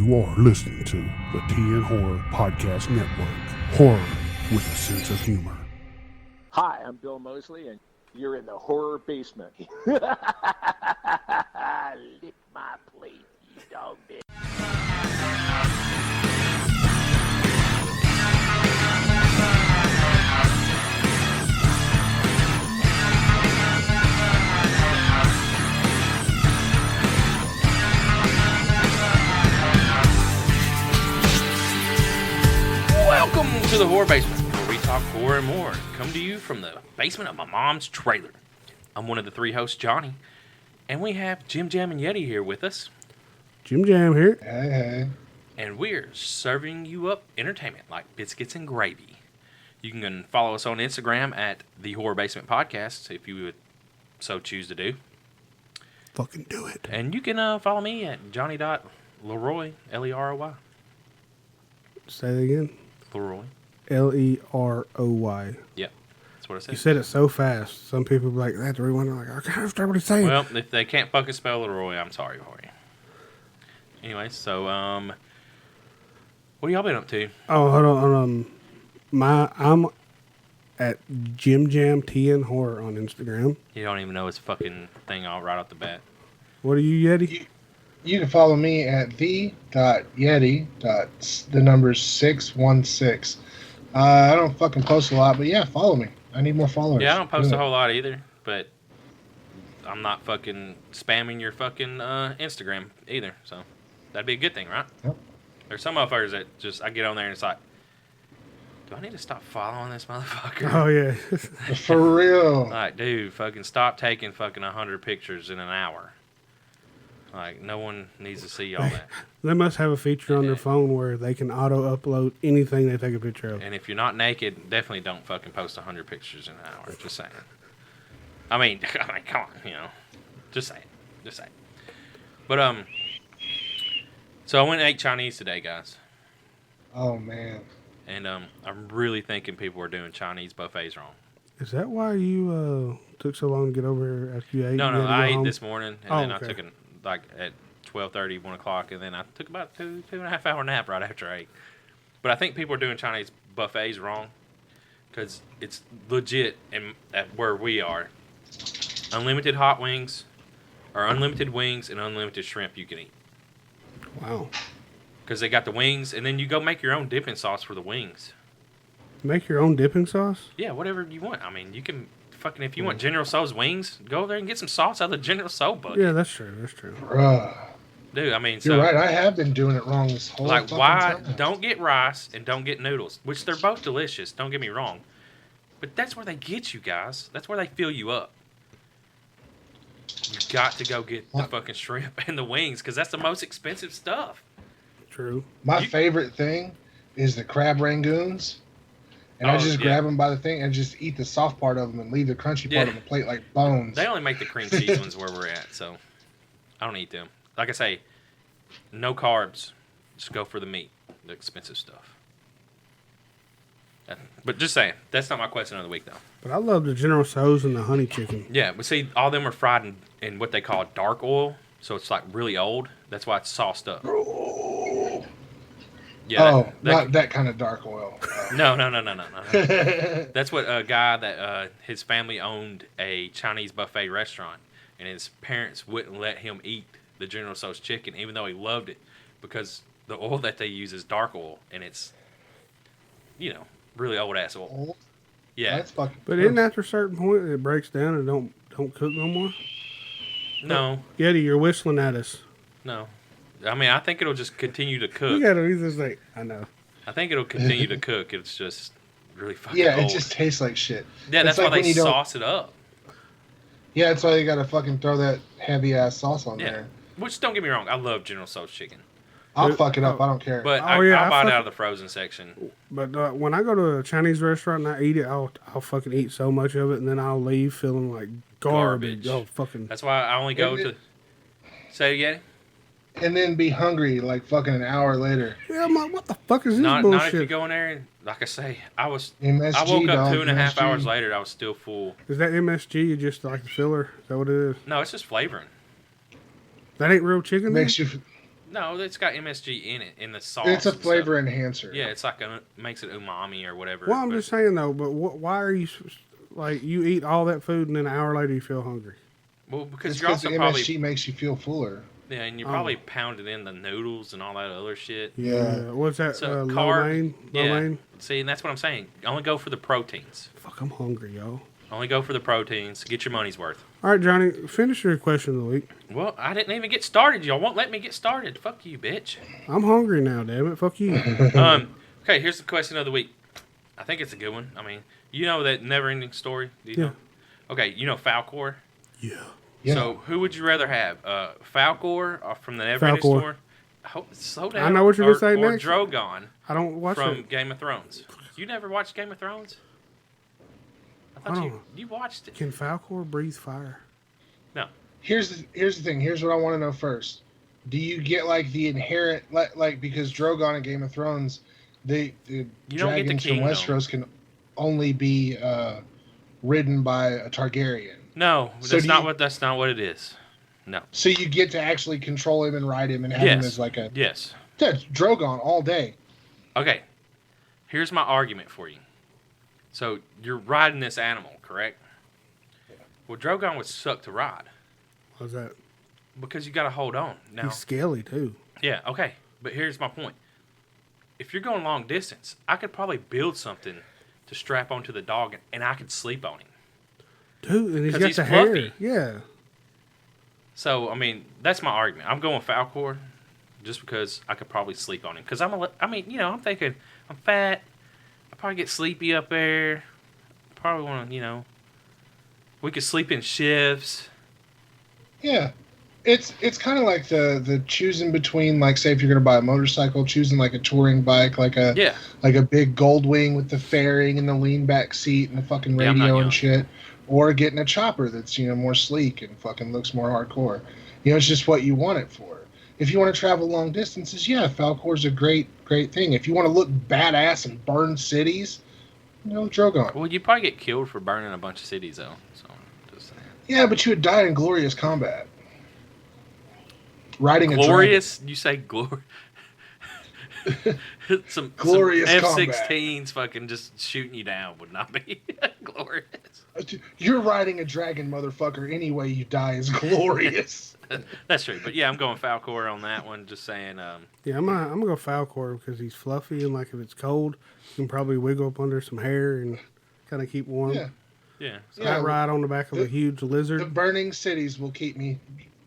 You are listening to the TN Horror Podcast Network. Horror with a sense of humor. Hi, I'm Bill Mosley, and you're in the horror basement. Lick my plate, you dog bitch. Welcome to the Horror Basement, where we talk horror and more. Come to you from the basement of my mom's trailer. I'm one of the three hosts, Johnny, and we have Jim Jam and Yeti here with us. Jim Jam here. Hey. And we're serving you up entertainment like biscuits and gravy. You can follow us on Instagram at the Horror Basement Podcast if you would so choose to do. Fucking do it. And you can follow me at Johnny.Leroy, Leroy. Say that again. Leroy. Leroy. Yep, that's what I said. You said it so fast. Some people be like, that's the rewind. I'm like, I can't understand what he's saying. Well, if they can't fucking spell Leroy, I'm sorry for you. Anyway, so, what y'all been up to? Oh, hold on. I'm at Jim Jam TN Horror on Instagram. You don't even know his fucking thing all right off the bat. What are you, Yeti? You can follow me at the.yeti. The number's 616. I don't fucking post a lot, but yeah, follow me. I need more followers. Yeah, I don't post a whole lot either, but I'm not fucking spamming your fucking Instagram either, so that'd be a good thing, right? Yep. There's some motherfuckers that just, I get on there and it's like, do I need to stop following this motherfucker? Oh, yeah. For real. Like, dude, fucking stop taking fucking 100 pictures in an hour. Like, no one needs to see all that. They must have a feature on their phone where they can auto-upload anything they take a picture of. And if you're not naked, definitely don't fucking post 100 pictures in an hour. Just saying. I mean, come on, you know. Just saying. But, so I went and ate Chinese today, guys. Oh, man. And I'm really thinking people are doing Chinese buffets wrong. Is that why you took so long to get over here after you ate? No, You had to I go ate home? this morning, and then okay. I took like at 12:30, 1 o'clock, and then I took about a 2.5 hour nap right after I ate. But I think people are doing Chinese buffets wrong because it's legit at where we are. Unlimited hot wings, or unlimited wings and unlimited shrimp you can eat. Wow. Because they got the wings, and then you go make your own dipping sauce for the wings. Make your own dipping sauce? Yeah, whatever you want. I mean, you can fucking, if you want General Tso's wings, go over there and get some sauce out of the General Tso bucket. Yeah, that's true. Bruh. Dude, I mean, You're right. I have been doing it wrong this whole like, fucking why time. don't get rice and don't get noodles, which they're both delicious, don't get me wrong. But that's where they get you guys. That's where they fill you up. You got to go get the fucking shrimp and the wings because that's the most expensive stuff. True. My favorite thing is the crab rangoons. And I just grab them by the thing and just eat the soft part of them and leave the crunchy part on the plate like bones. They only make the cream cheese ones where we're at, so I don't eat them. Like I say, no carbs. Just go for the meat, the expensive stuff. But just saying, that's not my question of the week, though. But I love the General Tso's and the honey chicken. Yeah, but see, all of them are fried in what they call dark oil, so it's like really old. That's why it's sauced up. Yeah, not that kind of dark oil. No. That's what a guy that his family owned a Chinese buffet restaurant, and his parents wouldn't let him eat the General Tso's chicken, even though he loved it, because the oil that they use is dark oil, and it's, really old ass oil. Yeah, that's fucking. But isn't after a certain point it breaks down and don't cook no more? No. Yeti, you're whistling at us. No. I mean, I think it'll just continue to cook. You gotta read this thing. I know. I think it'll continue to cook. It's just really fucking old. It just tastes like shit. Yeah, that's like why they sauce it up. Yeah, that's why they gotta fucking throw that heavy ass sauce on there. Which, don't get me wrong, I love General Tso's chicken. I'll fuck it up. I don't care. But I'll buy it out of the frozen section. But when I go to a Chinese restaurant and I eat it, I'll fucking eat so much of it, and then I'll leave feeling like garbage. Oh, fucking. That's why I only go to. Say it again. And then be hungry like fucking an hour later. Yeah, I'm like, what the fuck is this bullshit? bullshit? Not if you go in there and, like I say, I woke up dog, 2.5 hours later. I was still full. Is that MSG just like the filler? Is that what it is? No, it's just flavoring. That ain't real chicken. Makes you. No, it's got MSG in it, in the sauce. It's a and flavor stuff. enhancer. Yeah, it's like makes it umami or whatever. Well, I'm but- just saying though. But why are you like you eat all that food and then an hour later you feel hungry? Well, because It's you're because also the probably MSG makes you feel fuller. yeah, and you're probably pounding in the noodles and all that other shit. Yeah. What's that? So Lo carb, mein? Lo yeah. mein? See, and that's what I'm saying. Only go for the proteins. Fuck, I'm hungry, yo. Only go for the proteins. Get your money's worth. All right, Johnny, finish your question of the week. Well, I didn't even get started. Y'all won't let me get started. Fuck you, bitch. I'm hungry now, damn it. Fuck you. Okay, here's the question of the week. I think it's a good one. I mean, you know that never-ending story? Do you Yeah. know? Okay, you know Falkor? Yeah. Yeah. So, who would you rather have? Falkor from the Never-Ending Falkor. Story? Slow down. I know what you're gonna say or next. Drogon I don't watch from it. Game of Thrones. You never watched Game of Thrones? I thought I don't. you watched it. Can Falkor breathe fire? No. Here's the thing. Here's what I want to know first. Do you get like the inherent like because Drogon in Game of Thrones, the You don't get the dragons from king, though. Westeros can only be ridden by a Targaryen. No, So that's do that's not what it is. No. So you get to actually control him and ride him and have him as like a Yes. that's Drogon all day. Okay. Here's my argument for you. So you're riding this animal, correct? Well, Drogon would suck to ride How's that? because you got to hold on. Now, He's scaly too. yeah, okay. But here's my point. If you're going long distance, I could probably build something to strap onto the dog and I could sleep on him. Dude, and he's 'Cause got he's the fluffy. hair. Yeah. So, I mean, that's my argument. I'm going Falkor just because I could probably sleep on him. Because I'm thinking, I'm fat. I probably get sleepy up there. Probably want to, we could sleep in shifts. Yeah. It's kind of like the choosing between like say if you're gonna buy a motorcycle, choosing like a touring bike, like a big Goldwing with the fairing and the lean back seat and the fucking Yeah, I'm not radio young. and shit, or getting a chopper that's more sleek and fucking looks more hardcore. It's just what you want it for. If you want to travel long distances, yeah, Falkor's a great thing. If you want to look badass and burn cities, Drogon. Well, you'd probably get killed for burning a bunch of cities, though. So, just saying. Yeah, but you would die in glorious combat. Riding Glorious? You say glory? some Glorious F-16s fucking just shooting you down would not be glorious. a dragon. You're riding a dragon, motherfucker. Any way you die is glorious. That's true. But yeah, I'm going Falkor on that one. Just saying. Yeah, I'm gonna go Falkor because he's fluffy and like if it's cold, you can probably wiggle up under some hair and kind of keep warm. Yeah. Yeah. So I ride on the back of a huge The lizard. burning cities will keep me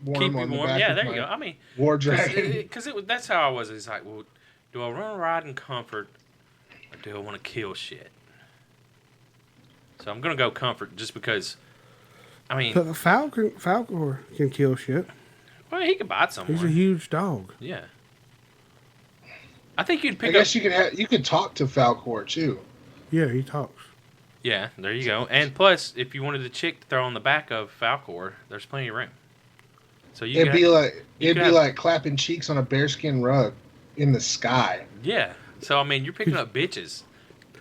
warm keep you on the warm. back Yeah, of there you my go. I mean, war dragon. because that's how I was. It's like, well, do I want to ride in comfort or do I want to kill shit? So I'm gonna go comfort just because. I mean, But Falkor can kill shit. well, he could bite someone. He's a huge dog. Yeah. I think you'd I pick up. guess you could talk to Falkor too. Yeah, he talks. Yeah, there you go. And plus, if you wanted a chick to throw on the back of Falkor, there's plenty of room. So you It'd could be have- like you could it'd be have- like clapping cheeks on a bearskin rug in the sky. yeah. So I mean, you're picking up bitches,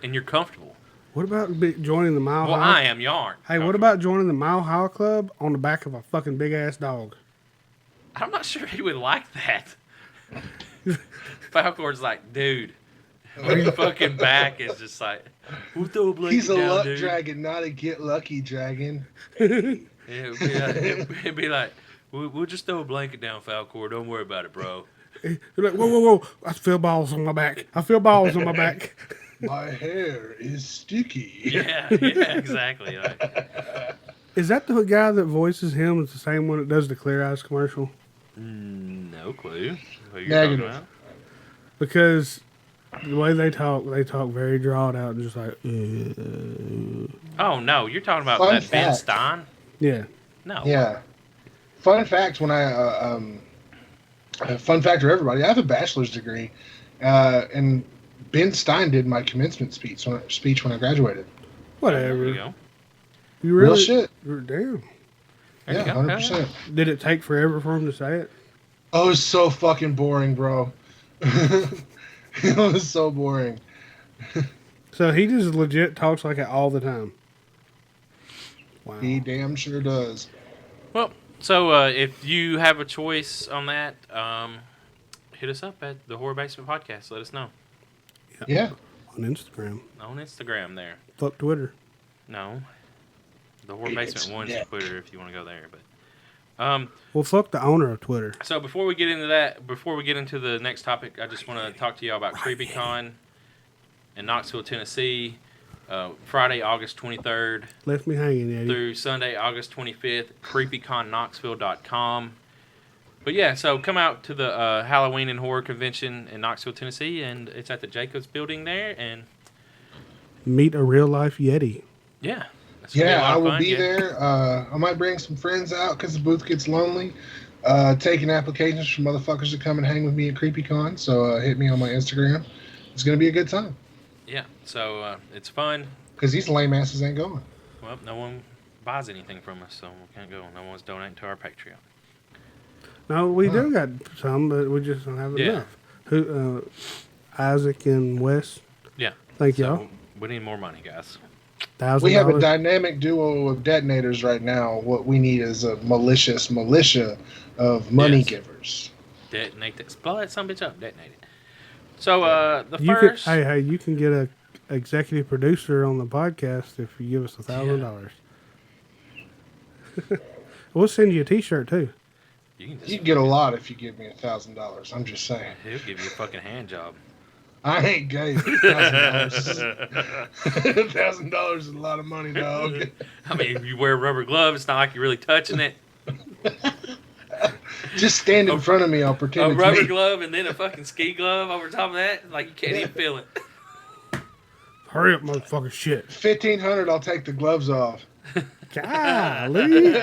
and you're comfortable. What about joining the Mile Well, High? I am. Y'all aren't. Hey, what comfortable. about joining the Mile High Club on the back of a fucking big ass dog? I'm not sure he would like that. Falcor's like, dude, your fucking back is just like, we'll throw a blanket He's a down, luck dude. dragon, not a get lucky dragon. Yeah, it'd be like, we'll just throw a blanket down, Falcor. Don't worry about it, bro. You're like, whoa. I feel balls on my back. I feel balls on my back. My hair is sticky. Yeah, exactly. Like, Is that the guy that voices him? It's the same one that does the Clear Eyes commercial? no clue what you're Negative. talking about. Because the way they talk very drawed out and just like, Oh, no, you're talking about Fun that Ben fact. Stein? yeah. No. Yeah. Fun fact: fun fact for everybody, I have a bachelor's degree, and Ben Stein did my commencement speech when I graduated. Whatever. There you go. You Real really? shit. Damn. There Yeah, you go. 100%. Did it take forever for him to say it? Oh, it was so fucking boring, bro. It was so boring. So he just legit talks like it all the time. Wow. He damn sure does. Well, so if you have a choice on that, hit us up at the Horror Basement Podcast. Let us know. Yeah. On Instagram. On Instagram there. Fuck Twitter. No. The Horror Basement 1's yeah. Twitter if you want to go there. But Well, fuck the owner of Twitter. so before we get into that, before we get into the next topic, I just want to talk to y'all about CreepyCon in Knoxville, Tennessee. Friday, August 23rd Left me hanging, Yeti. through Sunday, August 25th. CreepyConKnoxville.com. But yeah, so come out to the Halloween and Horror Convention in Knoxville, Tennessee, and it's at the Jacobs Building there. And Meet a real life Yeti. yeah, that's gonna be a Yeah, lot I of will fun, be yeah. there. I might bring some friends out because the booth gets lonely. Taking applications from motherfuckers to come and hang with me at CreepyCon. So hit me on my Instagram. It's going to be a good time. Yeah, so it's fun. Because these lame asses ain't going. Well, no one buys anything from us, so we can't go. No one's donating to our Patreon. No, we do got some, but we just don't have Yeah. enough. Who? Isaac and Wes. Yeah. Thank So y'all. we need more money, guys. $1,000. We have a dynamic duo of detonators right now. What we need is a malicious militia of money Yes. givers. Detonate this. Blow that son of a bitch up. Detonate it. So the You first. hey, you can get a executive producer on the podcast if you give us $1,000. We'll send you a T-shirt too. You can just, You can get a lot if you give me $1,000. I'm just saying. He'll give you a fucking hand job. I ain't gay. $1,000. $1,000 is a lot of money, dog. I mean, if you wear a rubber glove, it's not like you're really touching it. Just stand in front of me. I'll pretend A it's rubber me. glove and then a fucking ski glove over top of that, like you can't even feel it. Hurry up, motherfucker! Shit. 1,500. I'll take the gloves off. Golly.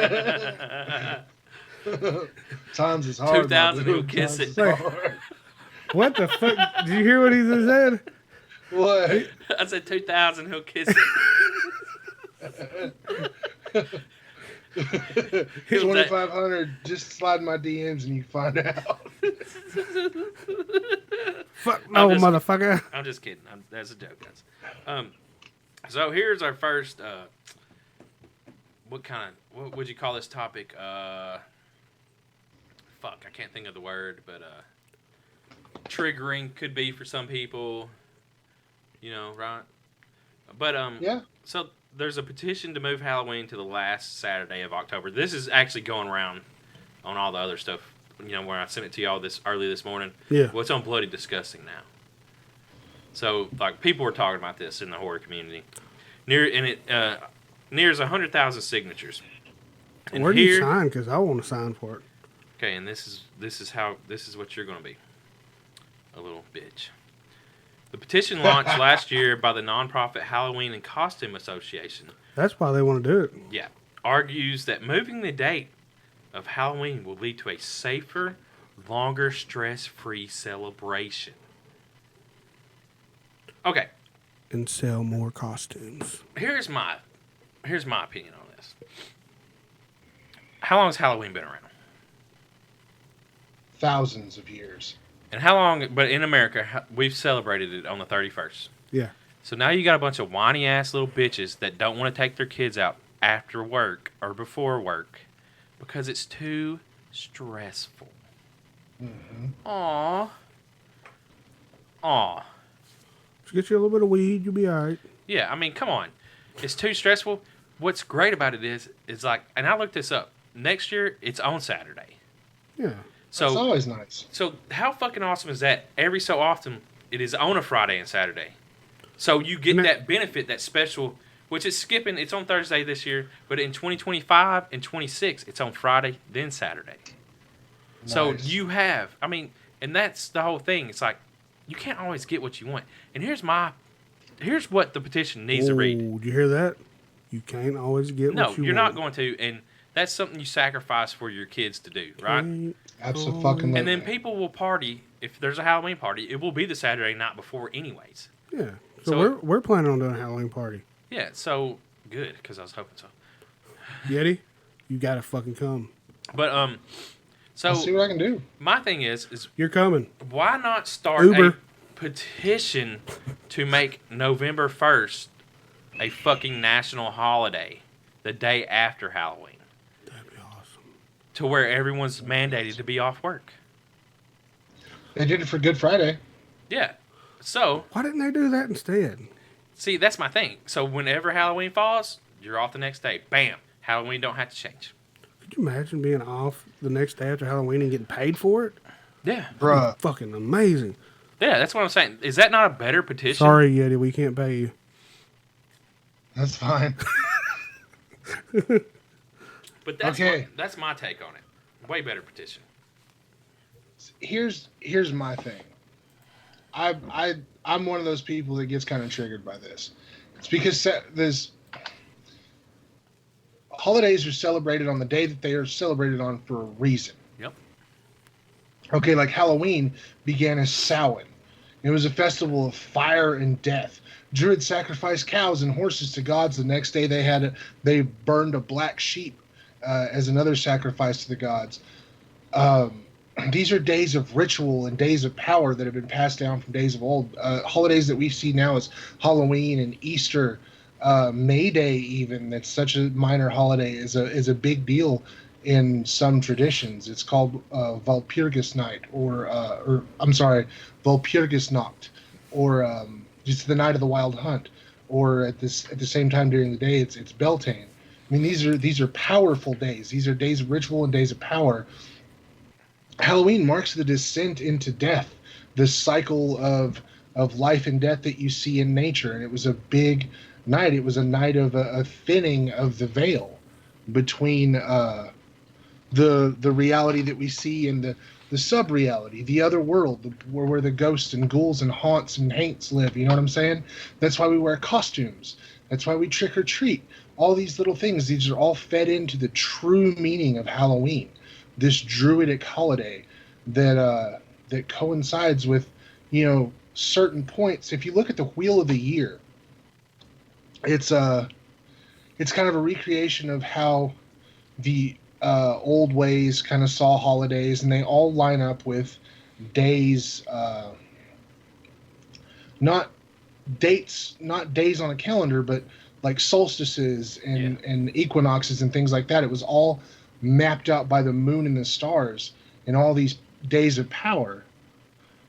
Times is hard. 2,000, my dude. he'll kiss Times it. is hard. What the fuck? Did you hear what he just said? What? I said 2,000, he'll kiss it. Here's 2,500. Just slide in my DMs and you can find out. Fuck no, I'm just- motherfucker. I'm just kidding. That's a joke, guys. So here's our first. What would you call this topic? Fuck, I can't think of the word, but triggering could be for some people. You know, right? But Yeah. So there's a petition to move Halloween to the last Saturday of October. This is actually going around on all the other stuff. You know, where I sent it to y'all early this morning. Yeah. Well, it's on Bloody Disgusting now. So, like, people were talking about this in the horror community. Nears 100,000 signatures. And Where do you here- sign? Because I want to sign for it. Okay, and this is what you're going to be. A little bitch. The petition launched last year by the nonprofit Halloween and Costume Association. That's why they want to do it. Yeah, argues that moving the date of Halloween will lead to a safer, longer, stress-free celebration. Okay, And sell more costumes. here's my opinion on this. How long has Halloween been around? Thousands of years. And how long? But in America, we've celebrated it on the 31st. Yeah. So now you got a bunch of whiny ass little bitches that don't want to take their kids out after work or before work because it's too stressful. Mm-hmm. Aw. Aw. Just get you a little bit of weed, you'll be all right. Yeah, I mean, come on. It's too stressful. What's great about it is like, and I looked this up. Next year, it's on Saturday. Yeah. That's So, always nice. so how fucking awesome is that? Every so often, it is on a Friday and Saturday. So you get And that benefit, that special, which is skipping. It's on Thursday this year, but in 2025 and 26, it's on Friday, then Saturday. So Nice. you have, I mean, and that's the whole thing. It's like, you can't always get what you want. And here's what the petition needs to read. Did you hear that? You can't always get No, what you you're want. not going to, and that's something you sacrifice for your kids to do, right? Ain't Absolutely. And then people will party. If there's a Halloween party, it will be the Saturday night before anyways. Yeah. So, So- we're planning on doing a Halloween party. Yeah, so good, because I was hoping so. Yeti, you gotta fucking come. But, I'll so see what I can do. my thing is You're coming. why not start Uber. a petition to make November 1st a fucking national holiday, the day after Halloween, That'd be awesome. to where everyone's mandated to be off work? They did it for Good Friday. Yeah. So, Why didn't they do that instead? see, that's my thing. So whenever Halloween falls, you're off the next day. Bam. Halloween don't have to change. Could you imagine being off the next day after Halloween and getting paid for it? Yeah. Bruh. Fucking amazing. Yeah, that's what I'm saying. Is that not a better petition? Sorry, Yeti, we can't pay you. That's fine. But that's Okay. that's my take on it. Way better petition. Here's my thing. I'm one of those people that gets kind of triggered by this. It's because there's holidays are celebrated on the day that they are celebrated on for a reason. Yep. Okay, like Halloween began as Samhain. It was a festival of fire and death. Druids sacrificed cows and horses to gods. The next day they burned a black sheep as another sacrifice to the gods. These are days of ritual and days of power that have been passed down from days of old. Holidays that we see now as Halloween and Easter, May Day even, that's such a minor holiday, is a big deal in some traditions. It's called Walpurgisnacht, or I'm sorry, Walpurgisnacht, or just the night of the wild hunt, or at the same time during the day it's Beltane. I mean, these are powerful days. These are days of ritual and days of power. Halloween marks the descent into death, the cycle of life and death that you see in nature, and it was a big night. It was a night of a thinning of the veil between the reality that we see and the sub-reality, the other world, where the ghosts and ghouls and haunts and haints live. You know what I'm saying? That's why we wear costumes. That's why we trick or treat. All these little things, these are all fed into the true meaning of Halloween, this druidic holiday that coincides with, certain points. If you look at the Wheel of the Year, it's kind of a recreation of how the old ways kind of saw holidays, and they all line up with days, not days on a calendar, but like solstices and equinoxes and things like that. It was all mapped out by the moon and the stars and all these days of power.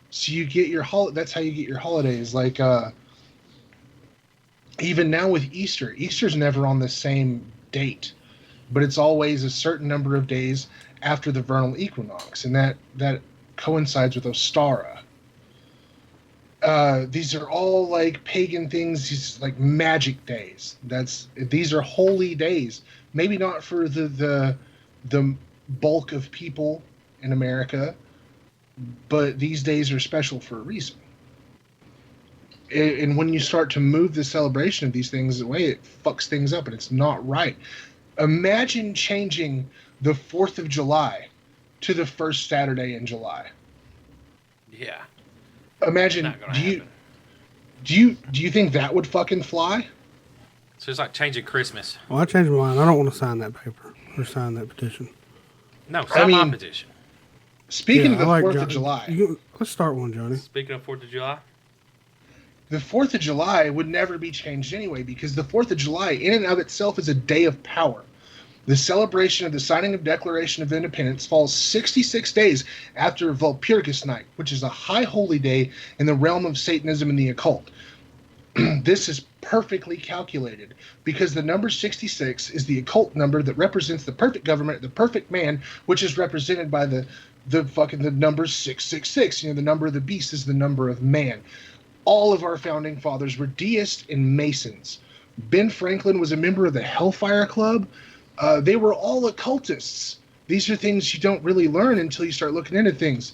So you get your that's how you get your holidays. Like even now with Easter's never on the same date, but it's always a certain number of days after the vernal equinox, and that coincides with Ostara. These are all like pagan things, these like magic days. These are holy days. Maybe not for the bulk of people in America, but these days are special for a reason. And when you start to move the celebration of these things away, it fucks things up, and it's not right. Imagine changing the 4th of July to the first Saturday in July. Yeah. Imagine, do you think that would fucking fly? So it's like changing Christmas. Well, I changed my mind. I don't want to sign that paper or sign that petition. No, sign my petition. Speaking of the 4th of July. Let's start one, Johnny. Speaking of 4th of July. The 4th of July would never be changed anyway, because the 4th of July in and of itself is a day of power. The celebration of the signing of Declaration of Independence falls 66 days after Walpurgisnacht, which is a high holy day in the realm of Satanism and the occult. This is perfectly calculated because the number 66 is the occult number that represents the perfect government, the perfect man, which is represented by the number 666. The number of the beast is the number of man. All of our founding fathers were deists and Masons. Ben Franklin was a member of the Hellfire Club. They were all occultists. These are things you don't really learn until you start looking into things.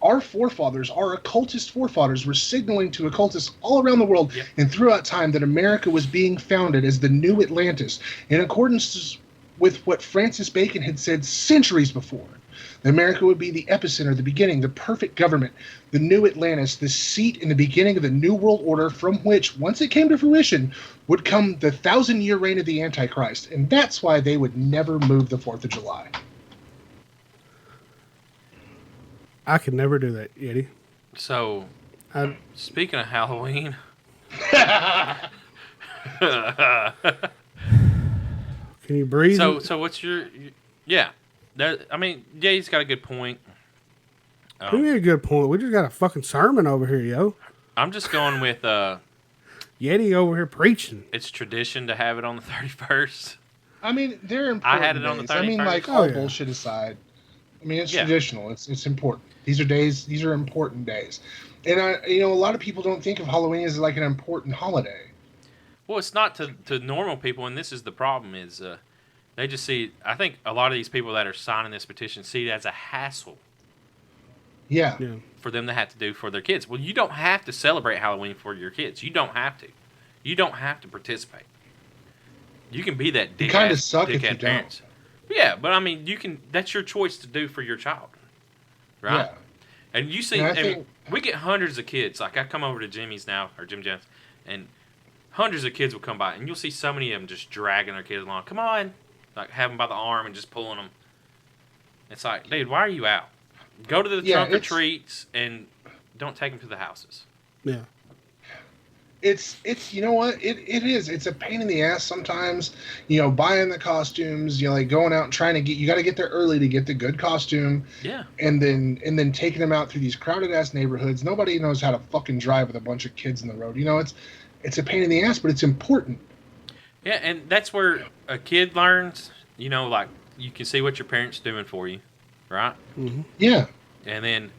Our forefathers, our occultist forefathers, were signaling to occultists all around the world and throughout time that America was being founded as the new Atlantis, in accordance with what Francis Bacon had said centuries before. America would be the epicenter, the beginning, the perfect government, the new Atlantis, the seat in the beginning of the New World Order, from which, once it came to fruition, would come the 1,000-year reign of the Antichrist. And that's why they would never move the 4th of July. I could never do that, Yeti. So, speaking of Halloween... Can you breathe? So what's your... Yeah. He's got a good point. You made a good point. We just got a fucking sermon over here, yo. I'm just going with Yeti over here preaching. it's tradition to have it on the 31st. I mean, they're important. I had it on the days. I mean, 31st. like, all bullshit aside. I mean, it's traditional. It's important. These are days. These are important days. And a lot of people don't think of Halloween as like an important holiday. Well, it's not to normal people, and this is the problem, is they just see, I think a lot of these people that are signing this petition see it as a hassle Yeah. for them to have to do for their kids. Well, you don't have to celebrate Halloween for your kids. You don't have to. You don't have to participate. You can be that You kind of suck if you parents. Yeah, but I mean, you can. That's your choice to do for your child, right? Yeah. And you see, we get hundreds of kids. Like I come over to Jimmy's now, or Jim Jones, and hundreds of kids will come by, and you'll see so many of them just dragging their kids along. Come on, like have them by the arm and just pulling them. It's like, dude, why are you out? Go to the trunk or treats and don't take them to the houses. Yeah. It's you know what it is. It's a pain in the ass sometimes. Buying the costumes. Like going out and trying to get. You got to get there early to get the good costume. Yeah. And then taking them out through these crowded ass neighborhoods. Nobody knows how to fucking drive with a bunch of kids in the road. It's a pain in the ass, but it's important. Yeah, and that's where a kid learns. Like you can see what your parents doing for you, right? Mm-hmm. Yeah. And then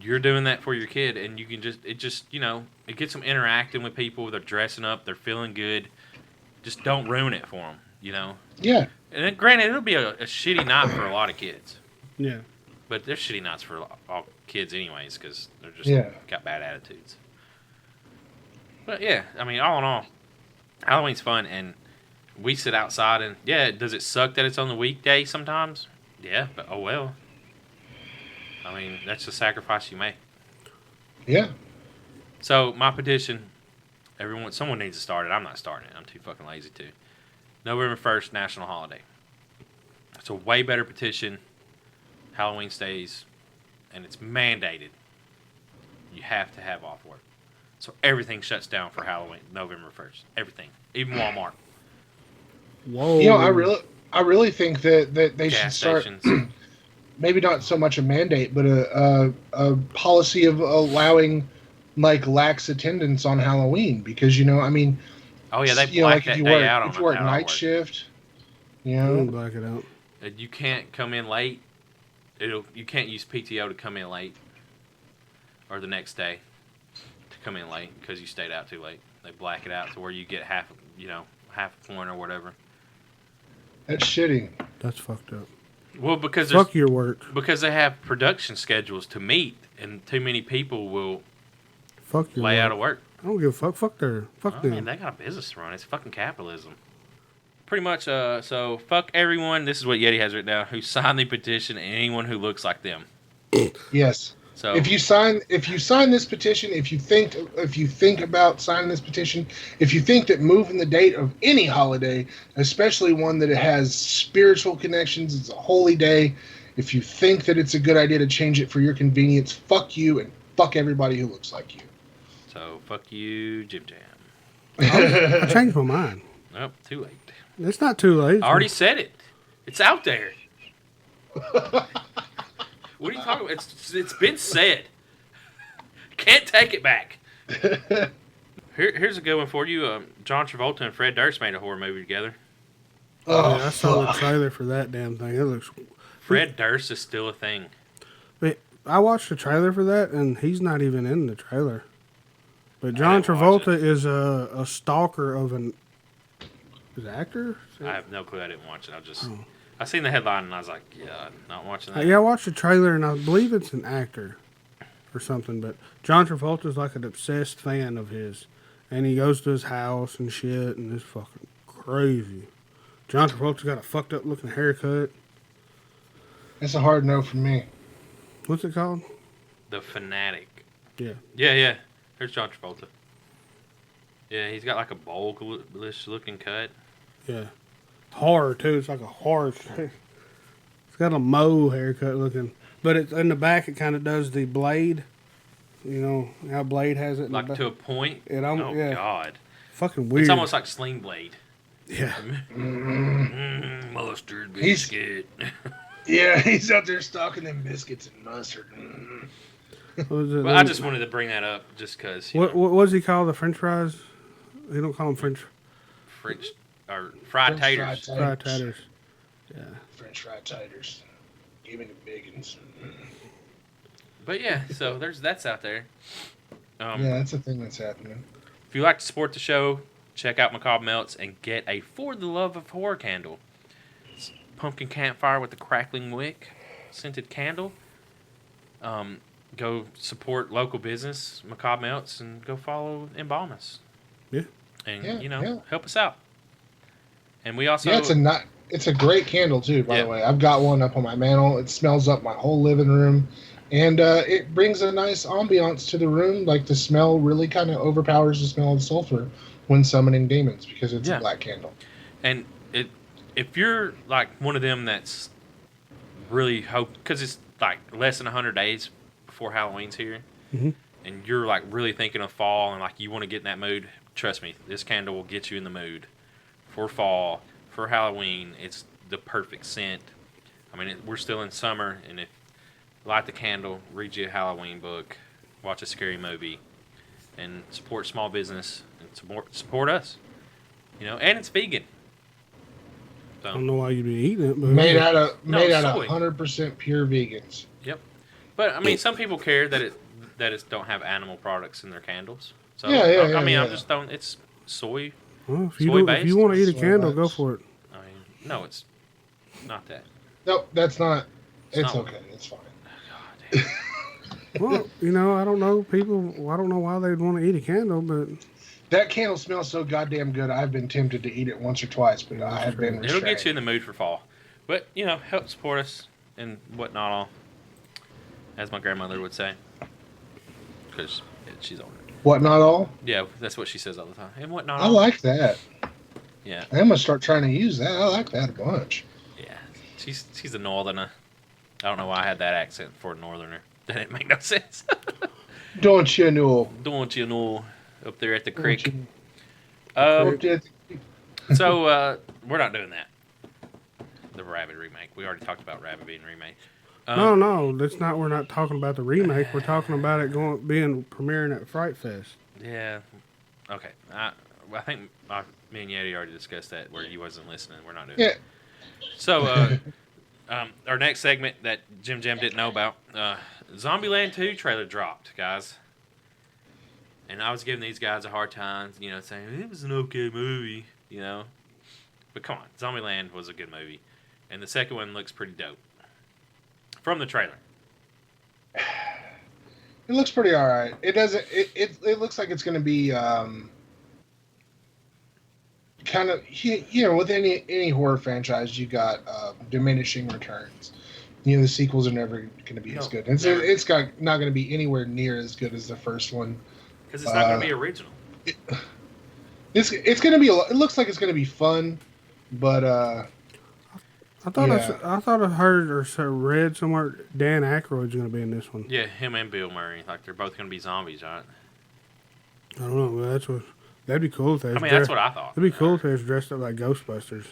you're doing that for your kid, and you can it gets them interacting with people. They're dressing up. They're feeling good. Just don't ruin it for them, Yeah. And then, granted, it'll be a shitty night for a lot of kids. Yeah. But they're shitty nights for all kids anyways, because they're just got bad attitudes. But yeah, I mean, all in all, Halloween's fun, and we sit outside, and does it suck that it's on the weekday sometimes? Yeah, but oh well. I mean, that's the sacrifice you make. Yeah. So, my petition, someone needs to start it. I'm not starting it. I'm too fucking lazy to. November 1st, national holiday. It's a way better petition. Halloween stays, and it's mandated. You have to have off work. So, everything shuts down for Halloween, November 1st. Everything. Even Walmart. Whoa. I really think that they should start... Stations. Maybe not so much a mandate, but a policy of allowing like lax attendance on Halloween because oh yeah, they black that day out on if you work night shift, Black it out. You can't come in late. You can't use PTO to come in late or the next day to come in late because you stayed out too late. They black it out to where you get half a point or whatever. That's shitty. That's fucked up. Well, because fuck your work. Because they have production schedules to meet, and too many people will lay out of work. I don't give a fuck. Fuck them. Man, they got a business to run. It's fucking capitalism. Pretty much. So fuck everyone. This is what Yeti has written down. Who signed the petition, and anyone who looks like them. Yes. So if you sign this petition, if you think about signing this petition, if you think that moving the date of any holiday, especially one that it has spiritual connections, it's a holy day, if you think that it's a good idea to change it for your convenience, fuck you and fuck everybody who looks like you. So fuck you, Jim Jam. I changed my mind. Nope, too late. It's not too late. I already said it. It's out there. What are you talking about? It's been said. Can't take it back. Here's a good one for you. John Travolta and Fred Durst made a horror movie together. Oh, I saw the trailer for that damn thing. It looks. Fred Durst is still a thing. But I watched the trailer for that, and he's not even in the trailer. But John Travolta is a stalker of an actor. I have no clue. I didn't watch it. I seen the headline and I was like, yeah, not watching that. Yeah, I watched the trailer and I believe it's an actor or something. But John Travolta's like an obsessed fan of his, and he goes to his house and shit, and it's fucking crazy. John Travolta's got a fucked up looking haircut. That's a hard no for me. What's it called? The Fanatic. Yeah. Yeah. There's John Travolta. Yeah, he's got like a bullish looking cut. Yeah. Horror too. It's like a horror. It's got a Moe haircut looking, but it's in the back. It kind of does the Blade. You know how Blade has it. Like to a point. Yeah. God. Fucking weird. It's almost like Sling Blade. Yeah. Mustard biscuit. Yeah, he's out there stalking them biscuits and mustard. What was it? Well, I just wanted to bring that up just because What does he call the French fries? He don't call them French or fried French taters. fried taters. Yeah. French fried taters. Give me the bacons. But yeah, so that's out there. Yeah, that's a thing that's happening. If you like to support the show, check out Macabre Melts and get a For the Love of Horror candle. It's pumpkin campfire with a crackling wick, scented candle. Go support local business, Macabre Melts, and go follow Embalm Us. Yeah. And, help us out. And we also... Yeah, it's a great candle, too, by the way. I've got one up on my mantle. It smells up my whole living room. And it brings a nice ambiance to the room. Like, the smell really kind of overpowers the smell of sulfur when summoning demons because it's a black candle. And if you're, like, one of them that's really because it's, like, less than 100 days before Halloween's here, and you're, like, really thinking of fall and, like, you want to get in that mood, trust me, this candle will get you in the mood for fall, for Halloween. It's the perfect scent. I mean, we're still in summer, and if light the candle, read you a Halloween book, watch a scary movie, and support small business and support us. And it's vegan. So, I don't know why you'd be eating it, but Made out of soy. 100% pure vegans. Yep. But I mean, some people care that it don't have animal products in their candles. So I mean, I just don't. It's soy. Well, if you want to eat a candle, go for it. I mean, no, it's not that. Nope, that's not. It's not, okay. It's fine. God damn. Well, I don't know. I don't know why they'd want to eat a candle, but that candle smells so goddamn good. I've been tempted to eat it once or twice, but I have been restrained. It'll get you in the mood for fall. But help support us and whatnot. All, as my grandmother would say, because she's older. What not all? Yeah, that's what she says all the time. And what not I all. like that. Yeah. I'm gonna start trying to use that. I like that a bunch. Yeah, she's a northerner. I don't know why I had that accent for a northerner. That didn't make no sense. Don't you know? Don't you know? Up there at the creek. So we're not doing that. The Rabbit remake. We already talked about Rabbit being remade. No, that's not. We're not talking about the remake. We're talking about it being premiering at Fright Fest. Yeah. Okay. I think me and Yeti already discussed that where he wasn't listening. We're not doing it. So our next segment that Jim didn't know about, Zombieland 2 trailer dropped, guys. And I was giving these guys a hard time, saying it was an okay movie, But come on, Zombieland was a good movie. And the second one looks pretty dope. From the trailer. It looks pretty alright. It doesn't. It looks like it's going to be kind of with any horror franchise, you got diminishing returns. The sequels are never going to be as good. It's not going to be anywhere near as good as the first one. Because it's not going to be original. It's going to be. It looks like it's going to be fun, but I thought I heard or read somewhere Dan Aykroyd's going to be in this one. Yeah, him and Bill Murray, like they're both going to be zombies, right? I don't know, but that'd be cool if they. That's what I thought. It'd be cool if they was dressed up like Ghostbusters.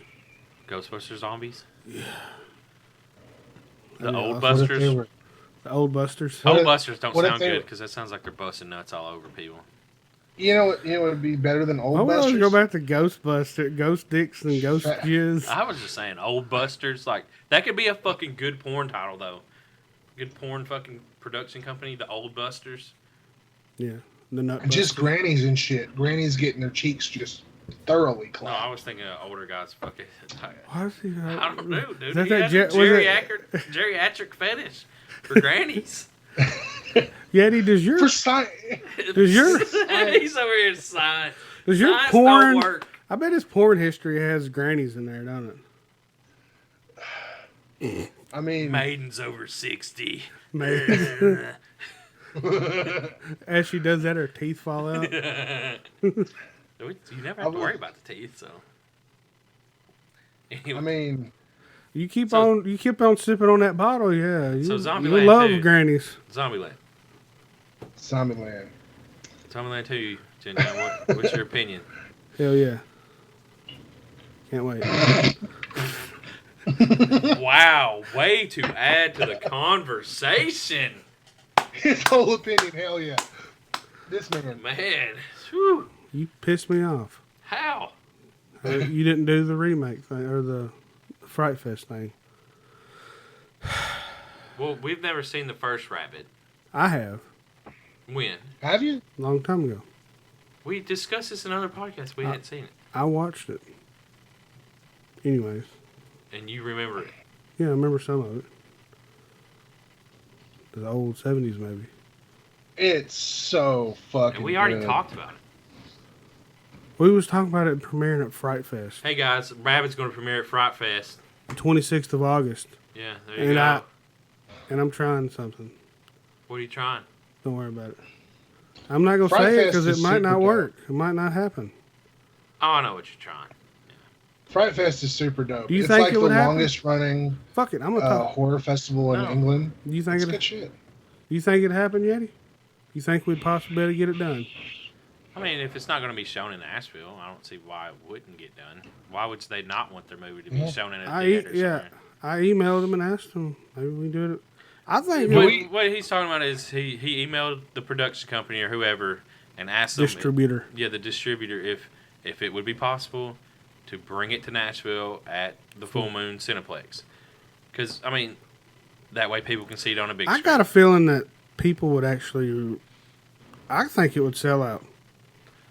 Ghostbusters zombies. Yeah. The old Busters. The old Busters. Old Busters don't sound good because that sounds like they're busting nuts all over people. You know what would be better than Old Busters? Go back to Ghostbusters, Ghost Dicks and Ghost Jizz. I was just saying, Old Busters. Like, that could be a fucking good porn title, though. Good porn fucking production company, the Old Busters. Yeah, the Nut Just grannies and shit. Grannies getting their cheeks just thoroughly clean. No, I was thinking of older guys fucking. Why is he? I don't know, dude. He has a geriatric fetish for grannies. Yeti, does your he's over here science. Does your science porn don't work. I bet his porn history has grannies in there, don't it? I mean, maidens over 60. As she does that, her teeth fall out. You never have to worry about the teeth, so. I mean, you keep on sipping on that bottle, yeah. You Zombieland love 2. grannies. Zombieland 2, Ginger, what's your opinion? Hell yeah. Can't wait. Wow, way to add to the conversation. His whole opinion, hell yeah. This man. Man, whew. You pissed me off. How? You didn't do the remake thing or the Fright Fest thing. Well, we've never seen the first Rabbit. I have. When? Have you? Long time ago. We discussed this in another podcast. We hadn't seen it. I watched it. Anyways. And you remember it. Yeah, I remember some of it. The old 70s movie. It's so fucking And we already good. talked about it. We was talking about it premiering at Fright Fest. Hey guys, Rabbit's going to premiere at Fright Fest. The 26th of August. Yeah, there you go. And I'm trying something. What are you trying? Don't worry about it. I'm not going to Fright say it Fest because is it might not super work. It might not happen. Oh, I know what you're trying. Fright Fest is super dope. Do you It's think like it would the happen? longest running Fuck it. I'm going to talk. horror festival in No. England. Do you think It's it? good shit. Do you think it happened, Yeti? You think we'd possibly get it done? I mean, if it's not going to be shown in Nashville, I don't see why it wouldn't get done. Why would they not want their movie to be Yeah. shown in a theater? somewhere? I emailed him and asked him. Maybe we do it. I think What he's talking about is he emailed the production company or whoever and asked them, distributor. the distributor, if it would be possible to bring it to Nashville at the Full Moon Cineplex. Because, I mean, that way people can see it on a big I screen. got a feeling that people would actually. I think it would sell out.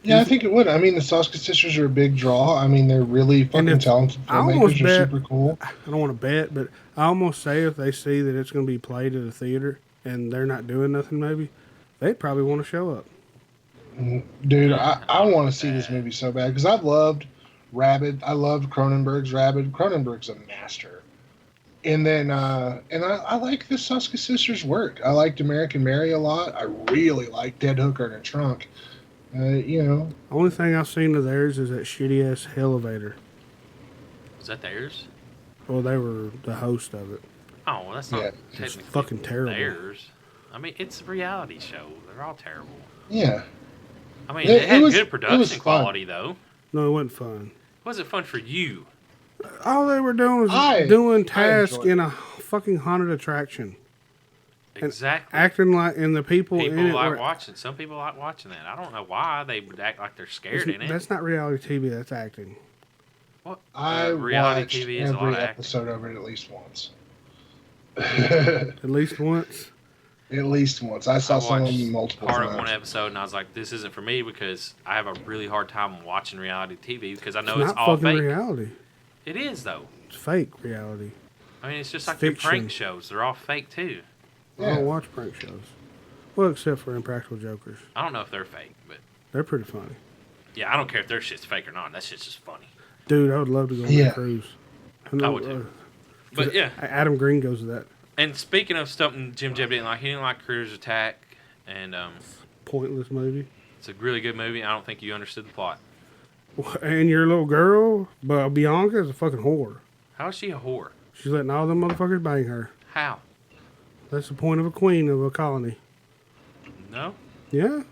Yeah, I think it would. I mean, the Soska Sisters are a big draw. I mean, they're really fucking if- talented I almost filmmakers. They're bet- super cool. I don't want to bet, but I almost say if they see that it's going to be played at a theater and they're not doing nothing, maybe they'd probably want to show up. Dude, I want to see this movie so bad because I've loved Rabid. I loved Cronenberg's Rabid. Cronenberg's a master. And then, I like the Soska Sisters' work. I liked American Mary a lot. I really like Dead Hooker in a Trunk. You know. Only thing I've seen of theirs is that shitty ass Elevator. Is that theirs? Well, they were the host of it. Oh, well, that's not Yeah, it's technically fucking terrible. theirs. I mean, it's a reality show. They're all terrible. Yeah. I mean, It they had was- good it was production fun. quality, though. No, it wasn't fun. Was it fun for you? All they were doing was I doing tasks enjoyed in a fucking haunted attraction, Exactly. acting like, and the people People in it like were. watching. Some people like watching that. I don't know why they would act like they're scared in it. That's not reality TV. That's acting. What? I reality watched TV is a lot every of acting. episode of it at least once. At least once. At least once. I saw I some of watched them multiple part times. of one episode, and I was like, "This isn't for me," because I have a really hard time watching reality TV because I know It's it's not all fucking fake. reality. It is though. It's fake reality. I mean, it's just It's like the fiction. prank shows. They're all fake too. I Yeah. don't watch prank shows. Well, except for Impractical Jokers. I don't know if they're fake, but They're pretty funny. yeah, I don't care if their shit's fake or not. That shit's just funny. Dude, I would love to go on Yeah. that cruise. I would too. But yeah, Adam Green goes to that. and speaking of something Jim Jeb didn't like, he didn't like Critters Attack, and Pointless movie. it's a really good movie. I don't think you understood the plot. And your little girl, but Bianca is a fucking whore. How is she a whore? She's letting all them motherfuckers bang her. How? That's the point of a queen of a colony. No. Yeah.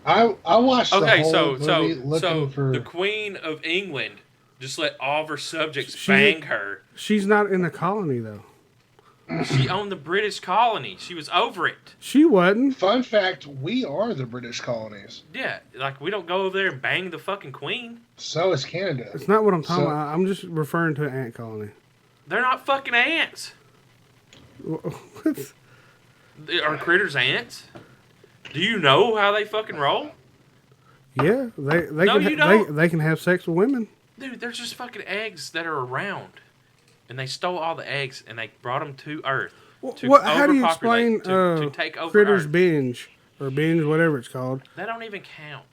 I watched the Okay, whole so movie looking for. the Queen of England just let all of her subjects She's bang her. She's not in a colony, though. She owned the British colony. She was over it. She wasn't. Fun fact: we are the British colonies. Yeah, like we don't go over there and bang the fucking Queen. So is Canada. It's not what I'm talking So- about. I'm just referring to an ant colony. They're not fucking ants. What? Are critters ants? Do you know how they fucking roll? Yeah, they No, can you don't. they can have sex with women. Dude, they're just fucking eggs that are around. And they stole all the eggs and they brought them to Earth. To What? How do you overpopulate, explain to take over Critters Earth. Binge or Binge, whatever it's called? That don't even count.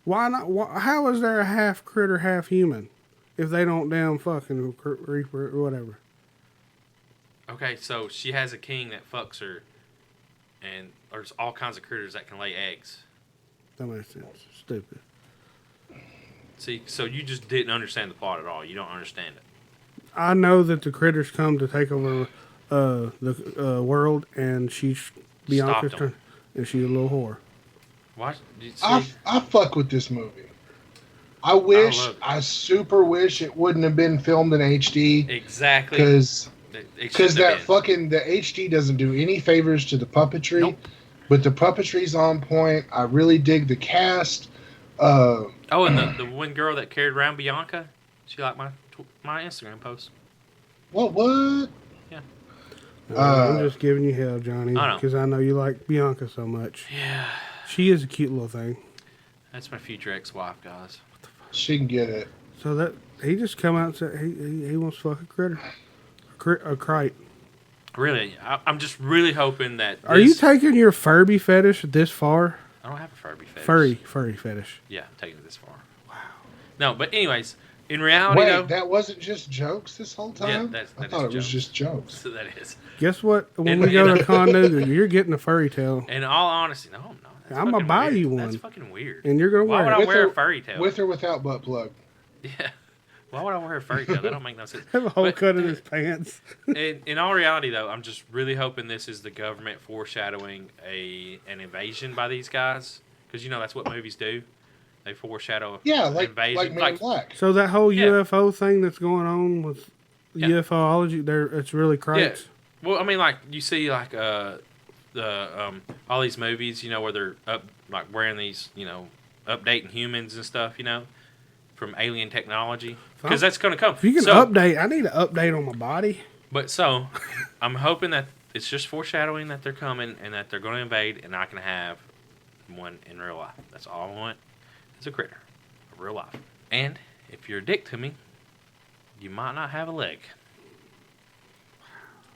Why not? How is there a half critter, half human, if they don't damn fucking reaper or whatever? Okay, so she has a king that fucks her, and there's all kinds of critters that can lay eggs. That makes sense. Stupid. See, so you just didn't understand the plot at all. You don't understand it. I know that the critters come to take over the world, and she's Bianca's them. turn, and she's a little whore. Why? You see, I fuck with this movie. I super wish it wouldn't have been filmed in HD. Exactly. Because that fucking the HD doesn't do any favors to the puppetry. Nope. But the puppetry's on point. I really dig the cast. And the one girl that carried around Bianca, she liked my Instagram post. What? Yeah. I'm just giving you hell, Johnny, I know. because I know you like Bianca so much. Yeah. She is a cute little thing. That's my future ex-wife, guys. What the fuck? She can get it. So that he just come out and said he wants to fuck a critter, a kite. Really, I'm just really hoping that. Are you taking your Furby fetish this far? I don't have a Furby fetish. Furry fetish. Yeah, I'm taking it this far. Wow. No, but anyways, in reality, though, that wasn't just jokes this whole time? Yeah, I thought it was just jokes. So that is. Guess what? When we go to Chattanooga, you're getting a furry tail. In all honesty, no, I'm not. That's I'm gonna buy weird. you one. That's fucking weird. And you're gonna Why wear would it. I wear a furry tail? With or without butt plug? Yeah. Why would I wear a furry tail? That don't make no sense. Have a hole cut in his pants. In all reality, though, I'm just really hoping this is the government foreshadowing an invasion by these guys, because that's what movies do. They foreshadow an invasion. Like Men in Black. So that whole Yeah. UFO thing that's going on with UFOlogy, it's really crazy. Yeah. Well, I mean, like you see, like all these movies, where they're like wearing these, updating humans and stuff, from alien technology, because that's going to come. If you can update, I need an update on my body. But so, I'm hoping that it's just foreshadowing that they're coming and that they're going to invade, and I can have one in real life. That's all I want. It's a critter, real life. And if you're a dick to me, you might not have a leg.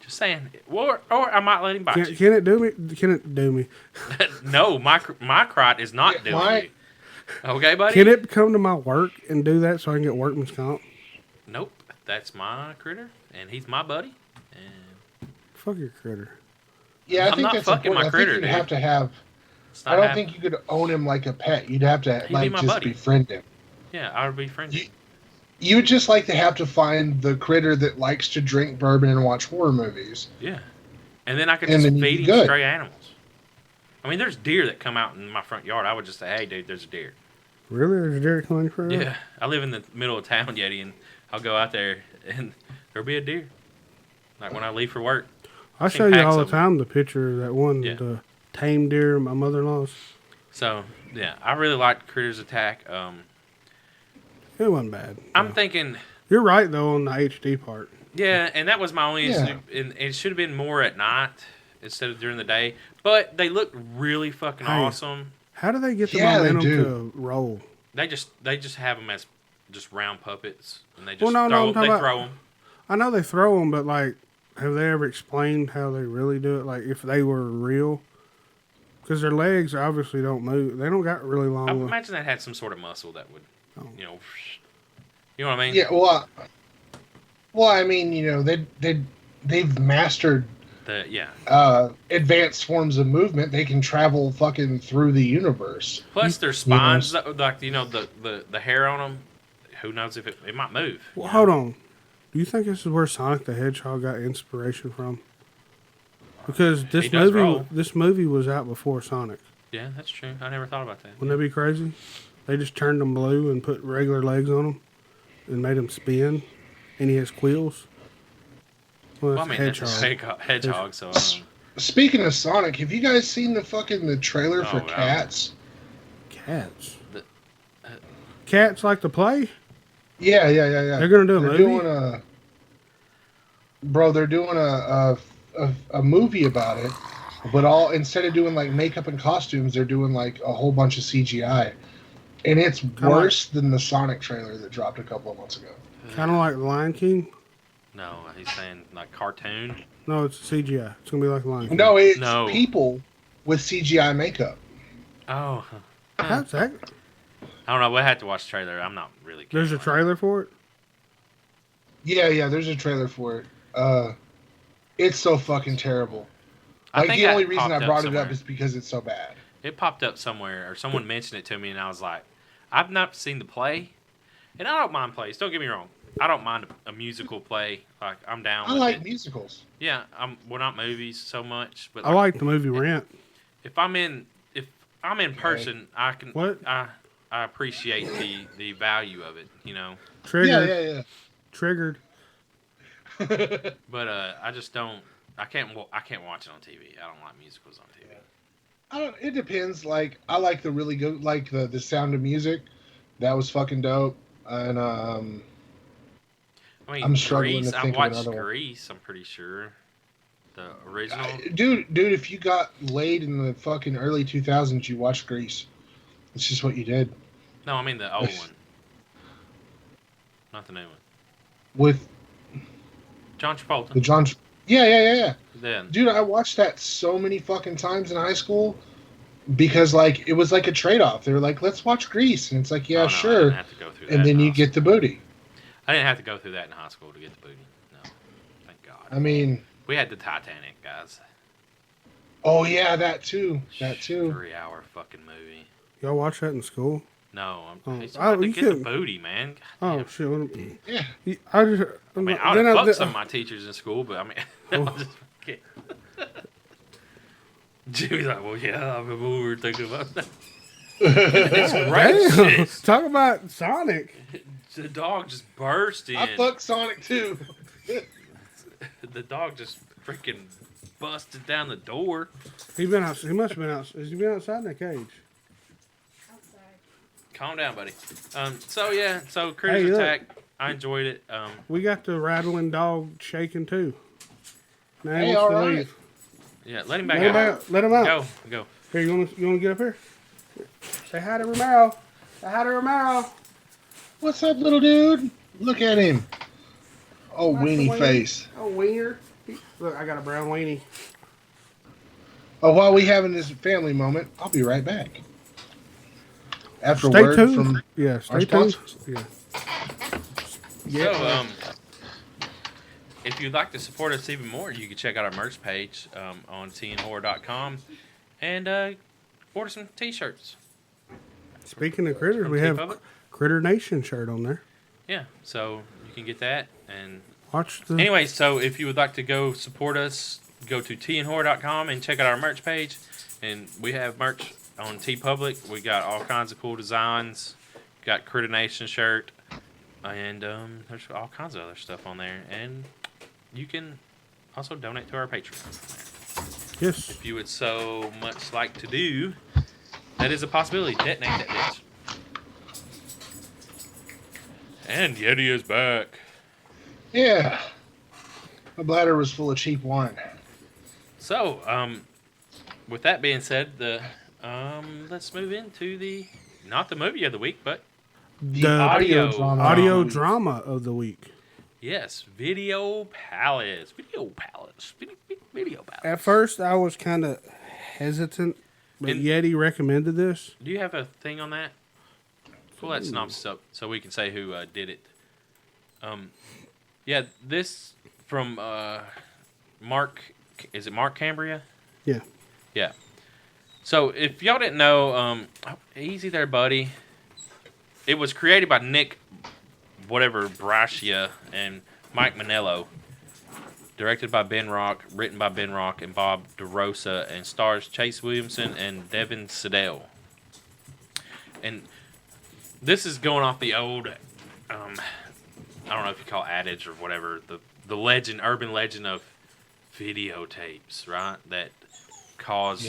Just saying. Or I might let him bite you. Can it do me? Can it do me? No, my crotch is not doing you. Okay, buddy? Can it come to my work and do that so I can get workman's comp? Nope. That's my critter, and he's my buddy. And fuck your critter. Yeah, I think not that's fucking important. my critter, I think dude. you'd have to have... I don't think you could own him like a pet. You'd have to He'd be my just buddy. befriend him. Yeah, I would be friends. You would just like to have to find the critter that likes to drink bourbon and watch horror movies. Yeah. And then I could And just then feed you'd him be good. stray animals. I mean, there's deer that come out in my front yard. I would just say, hey, dude, there's a deer. Really? There's a deer coming for you? Yeah. I live in the middle of town, Yeti, and I'll go out there, and there'll be a deer. Like when I leave for work. I show you all the of them. time the picture of that one, the tame deer my mother-in-law's. So, yeah, I really liked Critters Attack. It wasn't bad. I'm thinking... You're right, though, on the HD part. Yeah, and that was my only issue. And it should have been more at night instead of during the day. But they looked really fucking awesome. How do they get the Yeah, they momentum do. to roll? They just have them as just round puppets, and they just Well, no, I'm talking throw about- them. I know they throw them, but, like, have they ever explained how they really do it? Like, if they were real? Because their legs obviously don't move. They don't got really long I legs. imagine that had some sort of muscle that would, Oh. you know what I mean? Yeah, well, I mean, they've mastered advanced forms of movement. They can travel fucking through the universe. Plus, their spines, like the hair on them. Who knows if it might move? Well, hold on. Do you think this is where Sonic the Hedgehog got inspiration from? Because He does roll. this movie was out before Sonic. Yeah, that's true. I never thought about that. Wouldn't that be crazy? They just turned them blue and put regular legs on them and made them spin, and he has quills. Well, Well, I that's mean, hedgehog. that's a hedgehog, so Speaking of Sonic, have you guys seen the trailer for no. Cats? Cats. The- Cats like to play? Yeah. They're gonna do a movie? They're doing a movie about it, but instead of doing like makeup and costumes, they're doing like a whole bunch of CGI, and it's worse than the Sonic trailer that dropped a couple of months ago. Kind of like Lion King? no, he's saying like cartoon. No, it's CGI. It's gonna be like Lion King. No, it's No. people with CGI makeup. Oh, How's that? I don't know. We'll have to watch the trailer. I'm not really. There's a trailer for it? Yeah, there's a trailer for it. It's so fucking terrible. I Like, think the only that reason I popped up brought it somewhere. up is because it's so bad. It popped up somewhere, or someone mentioned it to me, and I was like, I've not seen the play, and I don't mind plays. Don't get me wrong. I don't mind a musical play. Like, I'm down I with like it. musicals. Yeah, we're not movies so much, but I like the movie Rent. if I'm in person, I can. What? I appreciate the value of it, Triggered. Yeah. Triggered. But I just don't. I can't watch it on TV. I don't like musicals on TV. It depends. Like, I like the really good, like the Sound of Music. That was fucking dope. And I mean, I'm struggling Grease. to I think of watched another one. Grease. I'm pretty sure the original. Dude, if you got laid in the fucking early 2000s, you watched Grease. It's just what you did. No, I mean the old one, not the new one. With John Travolta. the John. Yeah. Then, Dude, I watched that so many fucking times in high school because, like, it was like a trade-off. They were like, let's watch Grease. And it's like, yeah, oh, no, I sure. didn't have to go through that And then in you high get the booty. I didn't have to go through that in high school to get the booty. No, thank God. I mean, We had the Titanic, guys. oh, yeah, that too. That too. 3-hour fucking movie. Y'all watch that in school? No, Oh. it's hard Oh, to you get the couldn't- booty, man. Oh God shit! Yeah. I just. I mean, I would have fucked some of my teachers in school, but I mean, Oh. I'm just kidding. Jimmy's like, well, yeah, I remember we were thinking about that. It's Damn! racist. Talk about Sonic. The dog just burst in. I fucked Sonic too. The dog just freaking busted down the door. He been out. He must have been out. Has he been outside in the cage? Calm down, buddy. So Critters Hey, look. Attack. I enjoyed it. We got the rattling dog shaking too. Now he Hey, wants to all right. leave. Yeah, let him back Let him out. out. Let him out. Go. Here, you want to get up here? Say hi to Romero. Say hi to Romero. What's up, little dude? Look at him. Oh, That's the weenie wiener. face. Oh, wiener. Look, I got a brown weenie. Oh, while we having this family moment, I'll be right back. After Stay word tuned. from Yeah, our stay tuned. sponsors. Yeah. So, if you'd like to support us even more, you can check out our merch page on tnhorror.com and order some t-shirts. Speaking of critters, From we have T-Public? Critter Nation shirt on there. Yeah, so you can get that. And Watch the. anyway, so if you would like to go support us, go to tnhorror.com and check out our merch page. And we have merch on T-Public. We got all kinds of cool designs. Got Critter Nation shirt. And there's all kinds of other stuff on there. And you can also donate to our Patreon. Yes. If you would so much like to do, that is a possibility. Detonate that bitch. And Yeti is back. Yeah. My bladder was full of cheap wine. So, with that being said, let's move into not the movie of the week, but The audio drama. Audio drama of the week. yes, Video Palace. Video Palace. Video Palace. At first, I was kind of hesitant, but And- Yeti recommended this. Do you have a thing on that? Pull that synopsis up so we can say who did it. Yeah, this from Mark. Is it Mark Cambria? Yeah. Yeah. So if y'all didn't know, easy there, buddy. It was created by Nick, whatever Brascia and Mike Manello. Directed by Ben Rock, written by Ben Rock and Bob DeRosa, and stars Chase Williamson and Devin Siddell. And this is going off the old, I don't know if you call it adage or whatever, the legend, urban legend of videotapes, right? That cause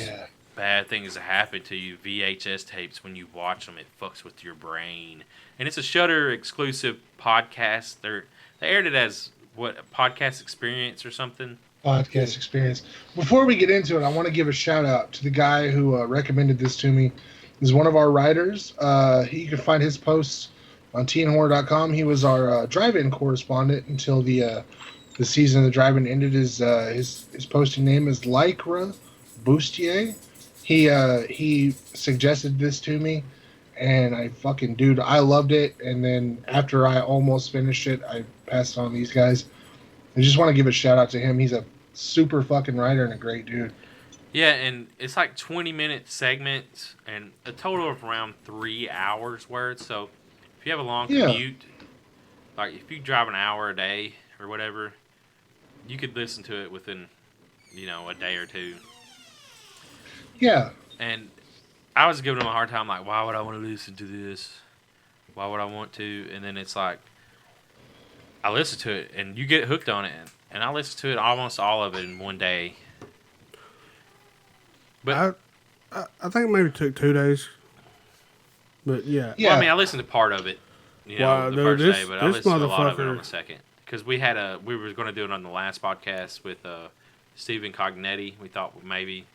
bad things to happen to you. VHS tapes, when you watch them, it fucks with your brain. And it's a Shudder exclusive podcast. They aired it as what, a podcast experience or something. Podcast experience. Before we get into it, I want to give a shout out to the guy who recommended this to me. He's one of our writers. You can find his posts on teenhorror.com. He was our drive-in correspondent until the season of the drive-in ended. His posting name is Lycra Bustier. He suggested this to me, and I loved it. And then after I almost finished it, I passed it on to these guys. I just want to give a shout out to him. He's a super fucking writer and a great dude. Yeah, and it's like 20-minute segments and a total of around 3 hours worth. So if you have a long commute, like if you drive an hour a day or whatever, you could listen to it within, a day or two. Yeah. And I was giving him a hard time, like, why would I want to listen to this? Why would I want to? And then it's like, I listen to it, and you get hooked on it. And I listened to it, almost all of it in one day. But I think maybe it took 2 days. But yeah. Well, I mean, I listened to part of it, Wow, the dude, first day, but I this listened to a lot of it motherfucker- on the second. Because we were going to do it on the last podcast with Stephen Cognetti. We thought maybe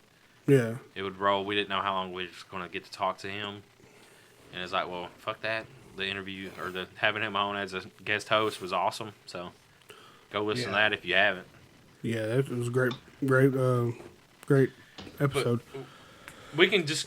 Yeah. it would roll. We didn't know how long we were going to get to talk to him. And it's like, well, fuck that. The interview, or having him on as a guest host was awesome. So go listen to that if you haven't. Yeah, it was a great episode.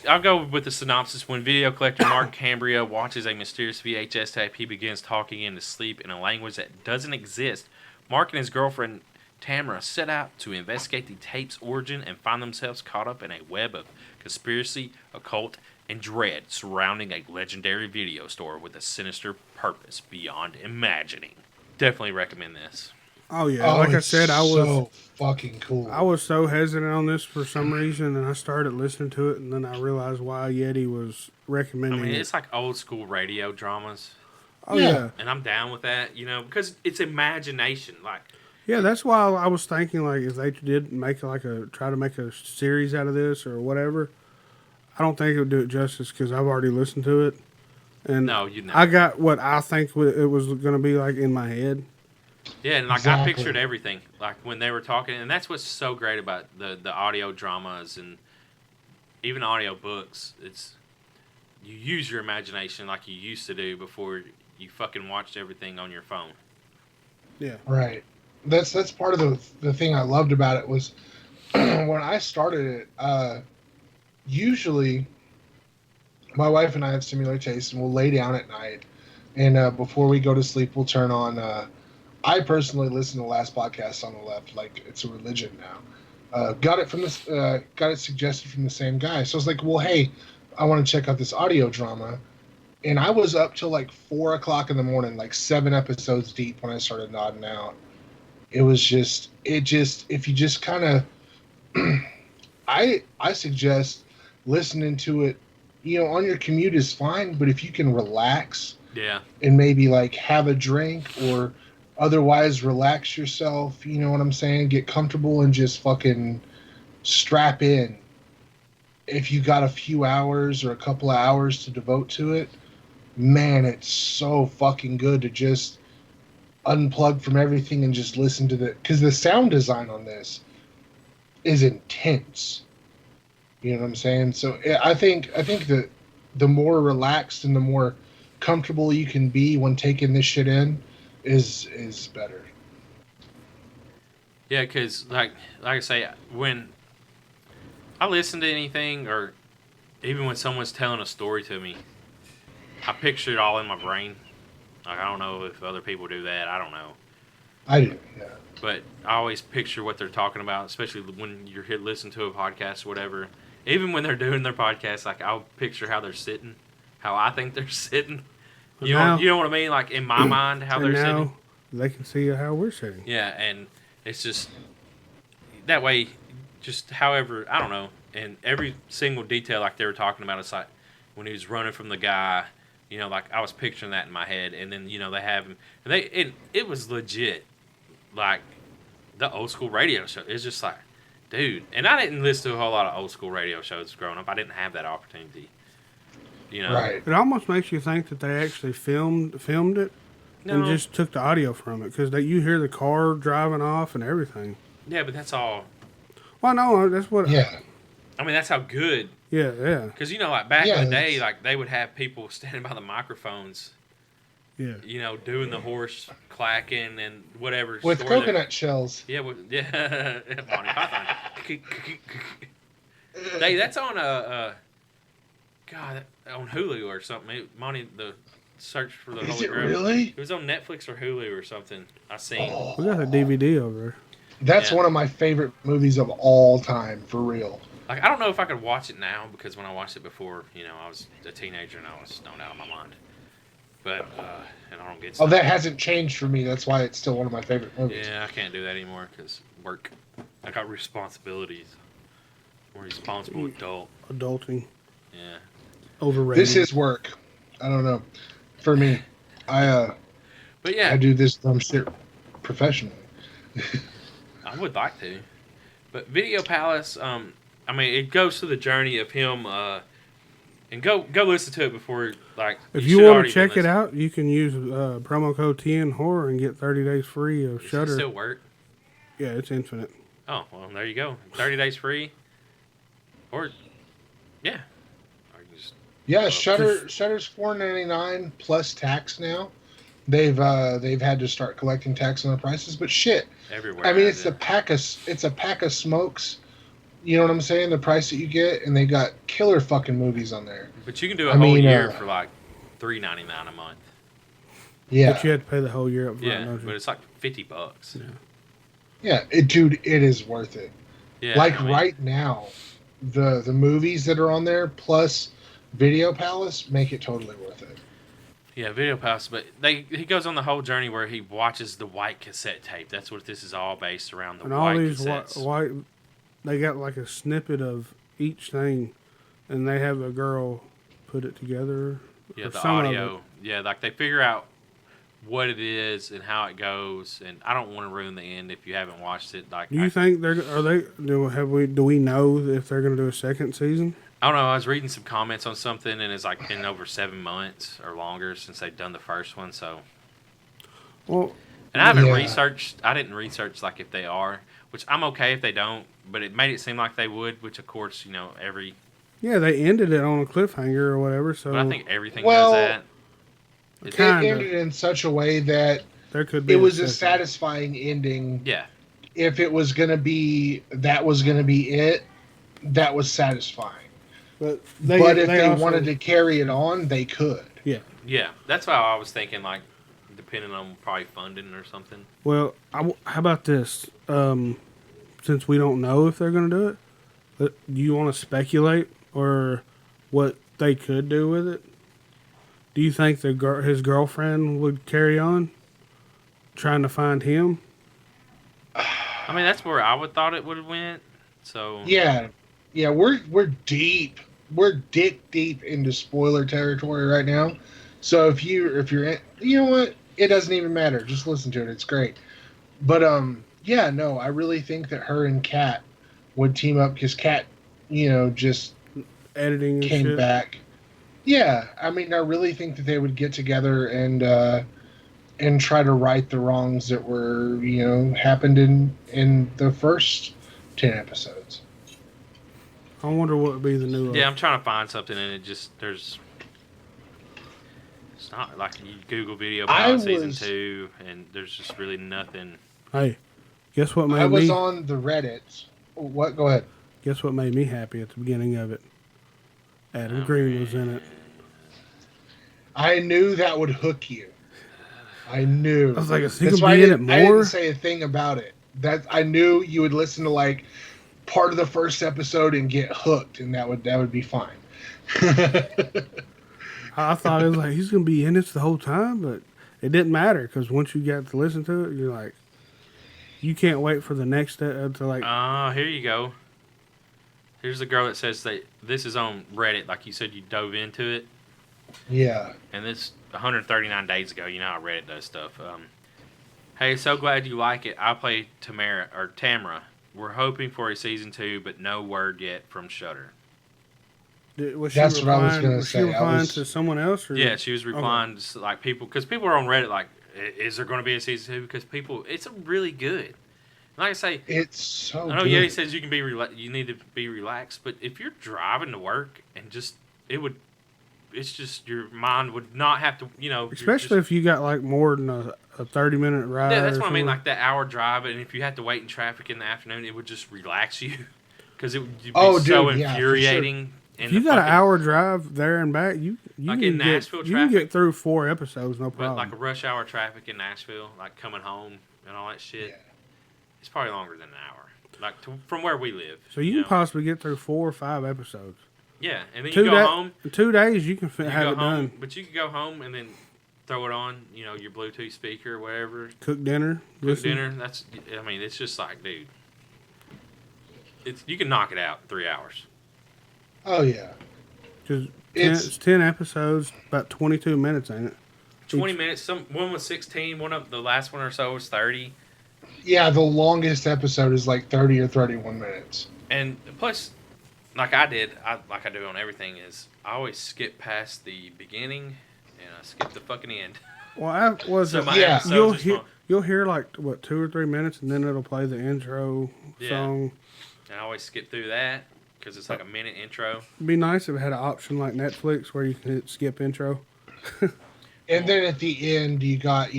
I'll go with the synopsis. When video collector Mark Cambria watches a mysterious VHS tape, he begins talking in his sleep in a language that doesn't exist. Mark and his girlfriend Tamara set out to investigate the tape's origin and find themselves caught up in a web of conspiracy, occult, and dread surrounding a legendary video store with a sinister purpose beyond imagining. Definitely recommend this. Oh yeah, like I said, I was so fucking cool. I was so hesitant on this for some reason, and I started listening to it, and then I realized why Yeti was recommending I mean, it. it's like old school radio dramas, Oh yeah. and I'm down with that, because it's imagination. Like, Yeah, that's why I was thinking, like, if they did try to make a series out of this or whatever, I don't think it would do it justice because I've already listened to it, and no, you know, I got what I think it was going to be like in my head. yeah, and like Exactly. I pictured everything, like when they were talking, and that's what's so great about the audio dramas and even audio books. It's you use your imagination like you used to do before you fucking watched everything on your phone. Yeah. Right. That's part of the thing I loved about it was when I started it. Usually, my wife and I have similar tastes, and we'll lay down at night, and before we go to sleep, we'll turn on. I personally listen to the last podcast on the left, like it's a religion now. Got it suggested from the same guy, so I was like, well, hey, I want to check out this audio drama. And I was up till like 4 o'clock in the morning, like 7 episodes deep when I started nodding out. It was just, if you just kind of, I suggest listening to it, on your commute is fine, but if you can relax Yeah, and maybe like have a drink or otherwise relax yourself, you know what I'm saying? Get comfortable and just fucking strap in. If you got a few hours or a couple of hours to devote to it, man, it's so fucking good to just unplug from everything and just listen to because the sound design on this is intense. You know what I'm saying? So I think that the more relaxed and the more comfortable you can be when taking this shit in is better. yeah, because like I say, when I listen to anything, or even when someone's telling a story to me, I picture it all in my brain. Like, I don't know if other people do that. I don't know. I do, yeah. But I always picture what they're talking about, especially when you're listening to a podcast or whatever. Even when they're doing their podcast, like, I'll picture how they're sitting, how I think they're sitting. You know what I mean? Like, in my mind, how they're now sitting. they can see how we're sitting. Yeah, and it's just that way, just however, I don't know. And every single detail, like they were talking about, it's like when he was running from the guy, like I was picturing that in my head. And then, they have him. And it was legit, like the old school radio show. It's just like, dude. And I didn't listen to a whole lot of old school radio shows growing up. I didn't have that opportunity. Right. It almost makes you think that they actually filmed it and No. just took the audio from it because you hear the car driving off and everything. Yeah, but that's all. Well, no, that's what. Yeah. I mean, that's how good. Yeah. Because, like back Yeah, in the day, that's- like they would have people standing by the microphones, Yeah. doing the horse clacking and whatever. With story that- coconut shells. Yeah, Monty Python. That's on on Hulu or something. Monty, the search for the Is Holy it Grail. really? It was on Netflix or Hulu or something. I seen. Oh, We got a DVD over there. that's Yeah. one of my favorite movies of all time, for real. Like, I don't know if I could watch it now because when I watched it before, I was a teenager and I was stoned out of my mind. But and I don't get. Oh, that hasn't changed for me. That's why it's still one of my favorite movies. Yeah, I can't do that anymore because work. I got responsibilities. I'm a responsible adult. Adulting. Yeah. Overrated. This is work. I don't know. For me, I But yeah, I do this dumb shit professionally. I would like to. But Video Palace, I mean, it goes through the journey of him, and go listen to it before, like, If you you should want already to been check it listening. out, you can use promo code TN Horror and get 30 days free of Does it Shudder. still work? Yeah, it's infinite. Oh, well, there you go. 30 days free. Or, yeah. Or you can just, Yeah, well, Shutter's $4.99 plus tax now. They've had to start collecting tax on their prices, but shit. everywhere. I mean, has it. it's a pack of smokes. You know what I'm saying? The price that you get, and they got killer fucking movies on there. But you can do a I whole mean, year for like $3.99 a month. Yeah, But you had to pay the whole year up front, Yeah, don't you? but it's like $50. Yeah. yeah, dude, it is worth it. Yeah, Like I mean, right now, the movies that are on there plus Video Palace make it totally worth it. Yeah, Video Palace, but he goes on the whole journey where he watches the white cassette tape. That's what this is all based around, the And all white these cassettes. white, they got like a snippet of each thing, and they have a girl put it together. Yeah, or the some of audio. Yeah, like they figure out what it is and how it goes. And I don't want to ruin the end if you haven't watched it. Like, Do you think do we know if they're going to do a second season? I don't know. I was reading some comments on something, and it's like been over 7 months or longer since they've done the first one. So, Well, and I haven't Yeah. researched. I didn't research like if they are, which I'm okay if they don't. But it made it seem like they would, which of course, every. yeah, they ended it on a cliffhanger or whatever. So But I think everything Well, does that. It Kinda. ended in such a way that there could be. it was a second. satisfying ending. Yeah. If it was gonna be that was gonna be it, that was satisfying. But if they also- wanted to carry it on, they could. Yeah. That's why I was thinking, like, depending on probably funding or something. Well, how about this? Since we don't know if they're going to do it, do you want to speculate or what they could do with it? Do you think his girlfriend would carry on trying to find him? I mean, that's where I would thought it would have went. So Yeah, we're deep. We're dick deep into spoiler territory right now. So if you're in, you know what? It doesn't even matter. Just listen to it. It's great. But yeah, no, I really think that her and Kat would team up because Kat, just Editing and came shit. back. Yeah, I mean, I really think that they would get together and try to right the wrongs that were happened in the first 10 episodes. I wonder what would be the new. yeah, I'm trying to find something, and it's not like you Google Video Pilot season 2, and there's just really nothing. Hey, guess what made I was me? on the Reddit. What? Go ahead. Guess what made me happy at the beginning of it? Adam Green was in it. I knew that would hook you. I knew. I was like, is he That's gonna why be in it I more? didn't say a thing about it. That I knew you would listen to like part of the first episode and get hooked, and that would be fine. I thought it was like he's gonna be in this the whole time, but it didn't matter because once you got to listen to it, you're like, you can't wait for the next to like. Here you go. Here's the girl that says that this is on Reddit, like you said, you dove into it, Yeah. and this 139 days ago. You know how Reddit does stuff. Hey, so glad you like it. I play Tamara. We're hoping for a season 2, but no word yet from Shudder. Was That's she what I was replying- gonna was say. she I replying was- to someone else? Or? Yeah, she was replying to like people, because people are on Reddit like, is there going to be a season 2? Because it's really good. Like I say, It's so I know good. Yeti says you can you need to be relaxed, but if you're driving to work and it's just your mind would not have to, Especially if you got like more than a 30-minute ride. yeah, that's or what I mean, something. like that hour drive, and if you had to wait in traffic in the afternoon, it would just relax you because it would be Oh, so dude, yeah, for infuriating. If you got an hour drive there and back, you Like can in get, Nashville you can get traffic. through 4 episodes, no But problem. like a rush hour traffic in Nashville, like coming home and all that shit, Yeah. it's probably longer than an hour. Like from where we live. So you can know? possibly get through 4 or 5 episodes. Yeah, and then 2 you go da- home. In 2 days, you can You have go it home, done. but you could go home and then throw it on, your Bluetooth speaker or whatever. Cook dinner. Cook listen. dinner. It's just like, dude, you can knock it out in 3 hours. Oh yeah. Because It's it's 10 episodes, about 22 minutes, ain't it? 20 minutes. One was 16. One of the last one or so was 30. yeah, the longest episode is like 30 or 31 minutes. And plus, like I do on everything, is I always skip past the beginning and I skip the fucking end. Well, I was So my Yeah. episodes are small. you'll hear like what 2 or 3 minutes, and then it'll play the intro Yeah. song. And I always skip through that because it's like a minute intro. It'd be nice if it had an option like Netflix where you can hit skip intro. And then at the end, you got,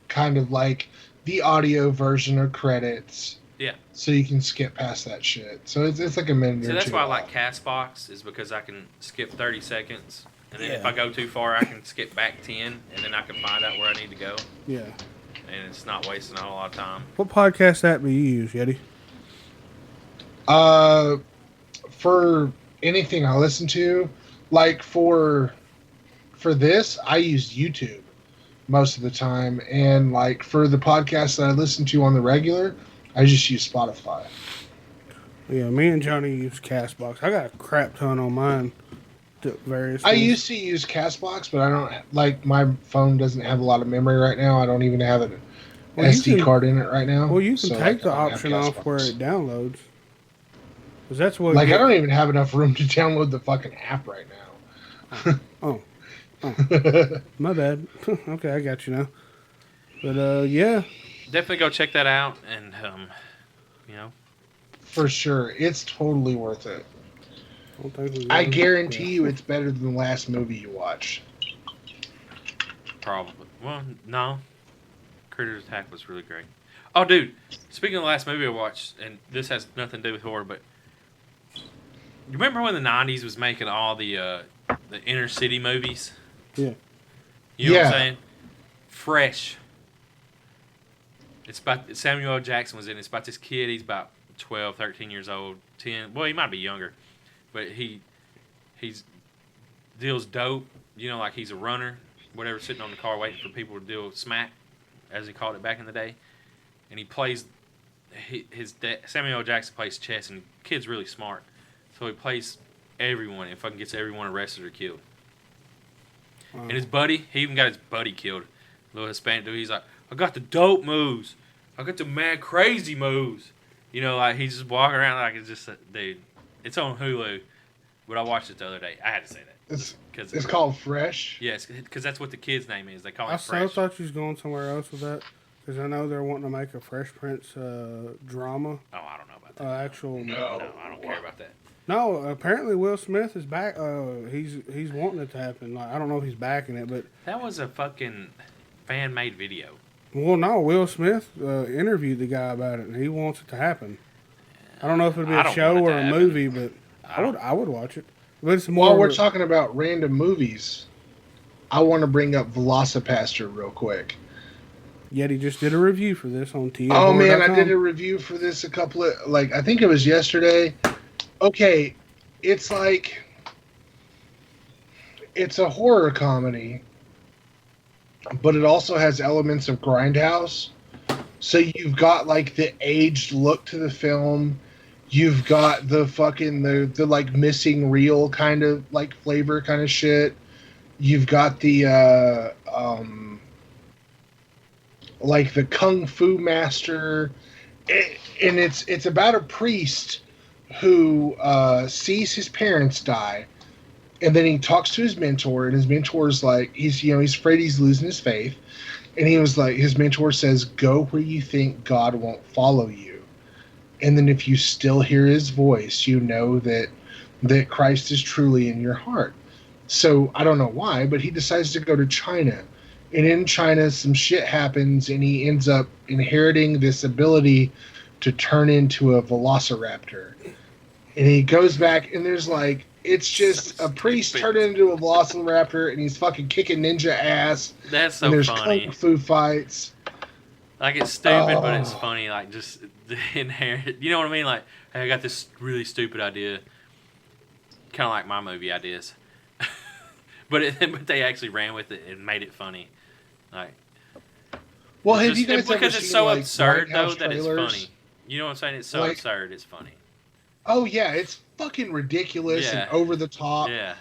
kind of like the audio version or credits. Yeah. So you can skip past that shit. So it's like a minute So or that's two why I off. like Castbox, is because I can skip 30 seconds. And then if Yeah. I go too far, I can skip back 10, and then I can find out where I need to go. Yeah. And it's not wasting a lot of time. What podcast app do you use, Yeti? For anything I listen to, like for this, I use YouTube most of the time. And like for the podcasts that I listen to on the regular, I just use Spotify. Yeah, me and Johnny use Castbox. I got a crap ton on mine. To various I things. used to use Castbox, but I don't like my phone doesn't have a lot of memory right now. I don't even have an Well, you SD can- card in it right now. Well, you can so, take the I don't have option off where Castbox. it downloads. Because that's what. Like I don't even have enough room to download the fucking app right now. Oh, my bad. Okay, I got you now. But yeah, Definitely go check that out. And, For sure, it's totally worth it. I don't think we I really- guarantee yeah. you, it's better than the last movie you watched. probably. Well, no. Critters Attack was really great. Oh, dude. Speaking of the last movie I watched, and this has nothing to do with horror, but you remember when the 90s was making all the inner city movies? Yeah. You know what I'm Yeah. saying? Fresh. It's about Samuel L. Jackson was in it. It's about this kid. He's about 12, 13 years old, 10. Well, he might be younger, but he's deals dope. Like he's a runner, whatever, sitting on the car waiting for people to deal smack, as he called it back in the day. And he plays his dad. Samuel L. Jackson plays chess, and the kid's really smart, so he plays everyone and fucking gets everyone arrested or killed. And his buddy, he even got his buddy killed. Little Hispanic dude. He's like, I got the dope moves. I got the mad crazy moves. Like he's just walking around like it's just dude. It's on Hulu, but I watched it the other day. I had to say that. It's called Fresh. Yes, because that's what the kid's name is. They call I it so Fresh. thought you was going somewhere else with that. Because I know they're wanting to make a Fresh Prince drama. Oh, I don't know about that. Actual. No, I don't care about that. No, apparently Will Smith is back. He's wanting it to happen. Like I don't know if he's backing it, but That was a fucking fan-made video. well, no, Will Smith interviewed the guy about it, and he wants it to happen. I don't know if it'll be I a don't show want it or to a happen. movie, but I would watch it. But it's more. While we're talking about random movies, I want to bring up Velocipaster real quick. Yeti just did a review for this on TV. Oh man, I did a review for this I think it was yesterday. Okay, it's a horror comedy, but it also has elements of Grindhouse. So you've got like the aged look to the film. You've got the fucking the like missing reel kind of like flavor kind of shit. You've got the like the kung fu master, and it's about a priest who sees his parents die, and then he talks to his mentor, and his mentor's like he's afraid he's losing his faith, and he was like his mentor says, go where you think God won't follow you, and then if you still hear his voice, you know that Christ is truly in your heart. So I don't know why, but he decides to go to China. And in China, some shit happens, and he ends up inheriting this ability to turn into a velociraptor. And he goes back, and there's like, it's just So a priest stupid. turning into a velociraptor, and he's fucking kicking ninja ass. That's so and there's funny. kung fu fights. Like it's stupid, but it's Oh. funny. Like just the inherent. You know what I mean? Like, hey, I got this really stupid idea. Kind of like my movie ideas. but they actually ran with it and made it funny. Like, Well, it's have you just- guys ever because seen it's so like, absurd White House though that it's trailers? funny. You know what I'm saying? It's so Like- absurd. It's funny. Oh yeah, it's fucking ridiculous Yeah. and over the top. Yeah.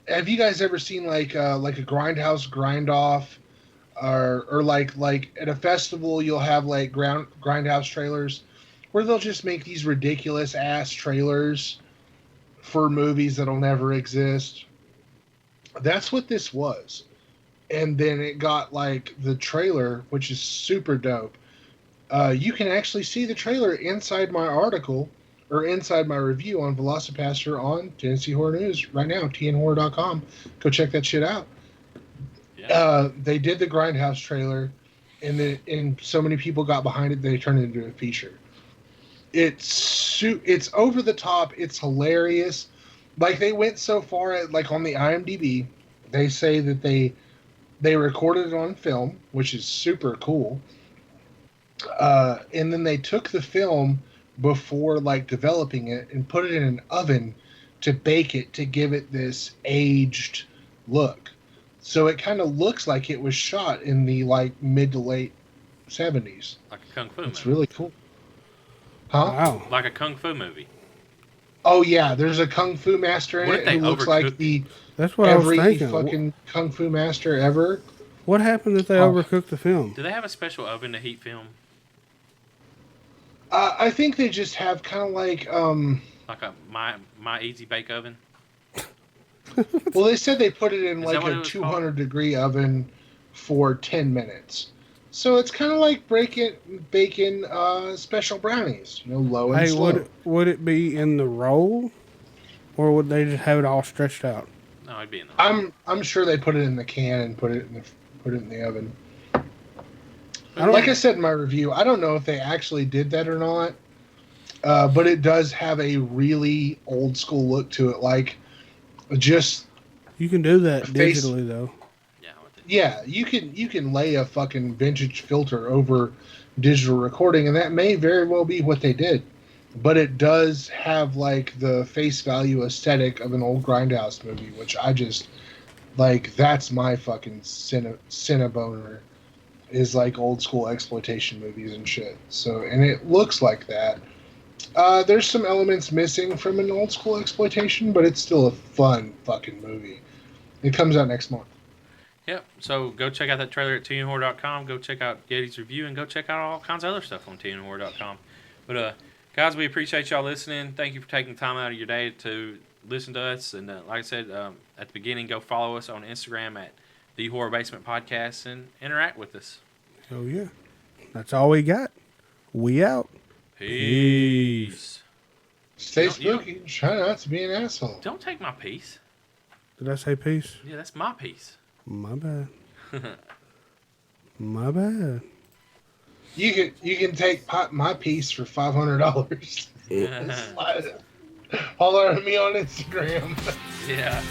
have you guys ever seen like a grindhouse grind off, or like at a festival you'll have like grindhouse trailers, where they'll just make these ridiculous ass trailers for movies that'll never exist. That's what this was. And then it got like the trailer, which is super dope. You can actually see the trailer inside my article or inside my review on Velocipaster on Tennessee Horror News right now, tnhorror.com. Go check that shit out. Yeah. They did the Grindhouse trailer, and so many people got behind it, they turned it into a feature. It's over the top. It's hilarious. Like, they went so far at, like, on the IMDb, they say that they recorded it on film, which is super cool. And then they took the film before, like, developing it and put it in an oven to bake it to give it this aged look. So it kind of looks like it was shot in the, like, mid to late 70s. Like a kung fu It's movie. really cool. Huh? Wow. Like a kung fu movie. Oh, yeah. There's a kung fu master in What if it they who looks like overcooked- That's what I was every thinking. fucking kung fu master ever. What happened if they Oh. overcooked the film? Do they have a special oven to heat film? I think they just have kind of like, Like a my easy bake oven? well, they said they put it in Is like that what it a was 200-degree oven for 10 minutes. So it's kind of like baking special brownies, low and Hey, slow. would it be in the roll, or would they just have it all stretched out? No, it'd be in the I'm sure they put it in the can and put it in the oven. I don't- Like I said in my review, I don't know if they actually did that or not, but it does have a really old school look to it. Like, just You can do that Face- digitally though. Yeah, with it. yeah, you can lay a fucking vintage filter over digital recording, and that may very well be what they did. But it does have like the face value aesthetic of an old Grindhouse movie, which I just like. That's my fucking cineboner, is like old school exploitation movies and shit. So, and it looks like that. There's some elements missing from an old school exploitation, but it's still a fun fucking movie. It comes out next month. Yep. So go check out that trailer at tnhorror.com. Go check out Yeti's review and go check out all kinds of other stuff on tnhorror.com. But guys, we appreciate y'all listening. Thank you for taking time out of your day to listen to us. And like I said at the beginning, go follow us on Instagram at The Horror Basement Podcast and interact with us. Oh yeah, that's all we got. We out. Peace. Stay You don't- spooky. Try not to be an asshole. Don't take my piece. Did I say peace? Yeah, that's my piece. My bad. My bad. You can take my piece for $500. Holler at me on Instagram. Yeah.